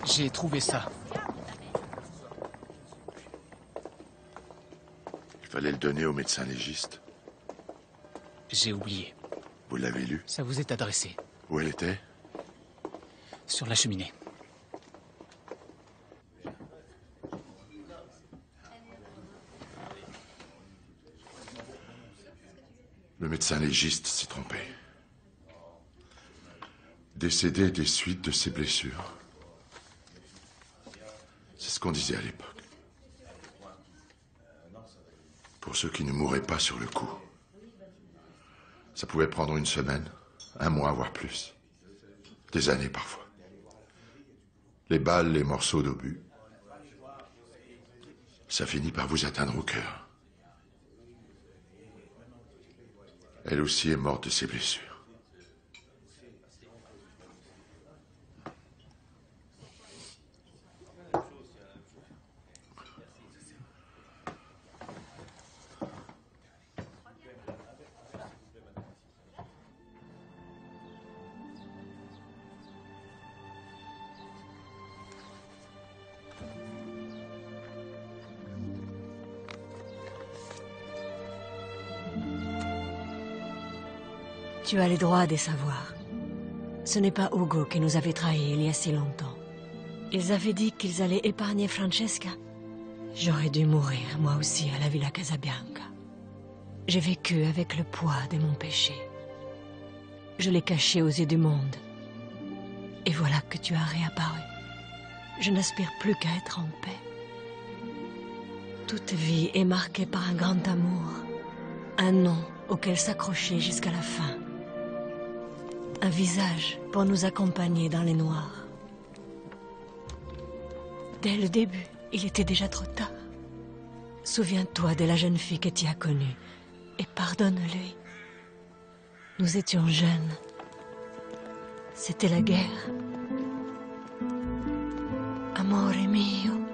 J'ai trouvé ça. Il fallait le donner au médecin légiste. J'ai oublié. Vous l'avez lu? Ça vous est adressé. Où elle était? Sur la cheminée. Le médecin légiste s'est trompé. Décédé des suites de ses blessures. C'est ce qu'on disait à l'époque. Pour ceux qui ne mouraient pas sur le coup. Ça pouvait prendre une semaine, un mois, voire plus. Des années parfois. Les balles, les morceaux d'obus. Ça finit par vous atteindre au cœur. Elle aussi est morte de ses blessures. Tu as les droits des savoirs. Ce n'est pas Ugo qui nous avait trahis il y a si longtemps. Ils avaient dit qu'ils allaient épargner Francesca. J'aurais dû mourir, moi aussi, à la Villa Casabianca. J'ai vécu avec le poids de mon péché. Je l'ai caché aux yeux du monde. Et voilà que tu as réapparu. Je n'aspire plus qu'à être en paix. Toute vie est marquée par un grand amour. Un nom auquel s'accrocher jusqu'à la fin. Un visage pour nous accompagner dans les noirs. Dès le début, il était déjà trop tard. Souviens-toi de la jeune fille que tu as connue et pardonne-lui. Nous étions jeunes. C'était la guerre. Amore mio.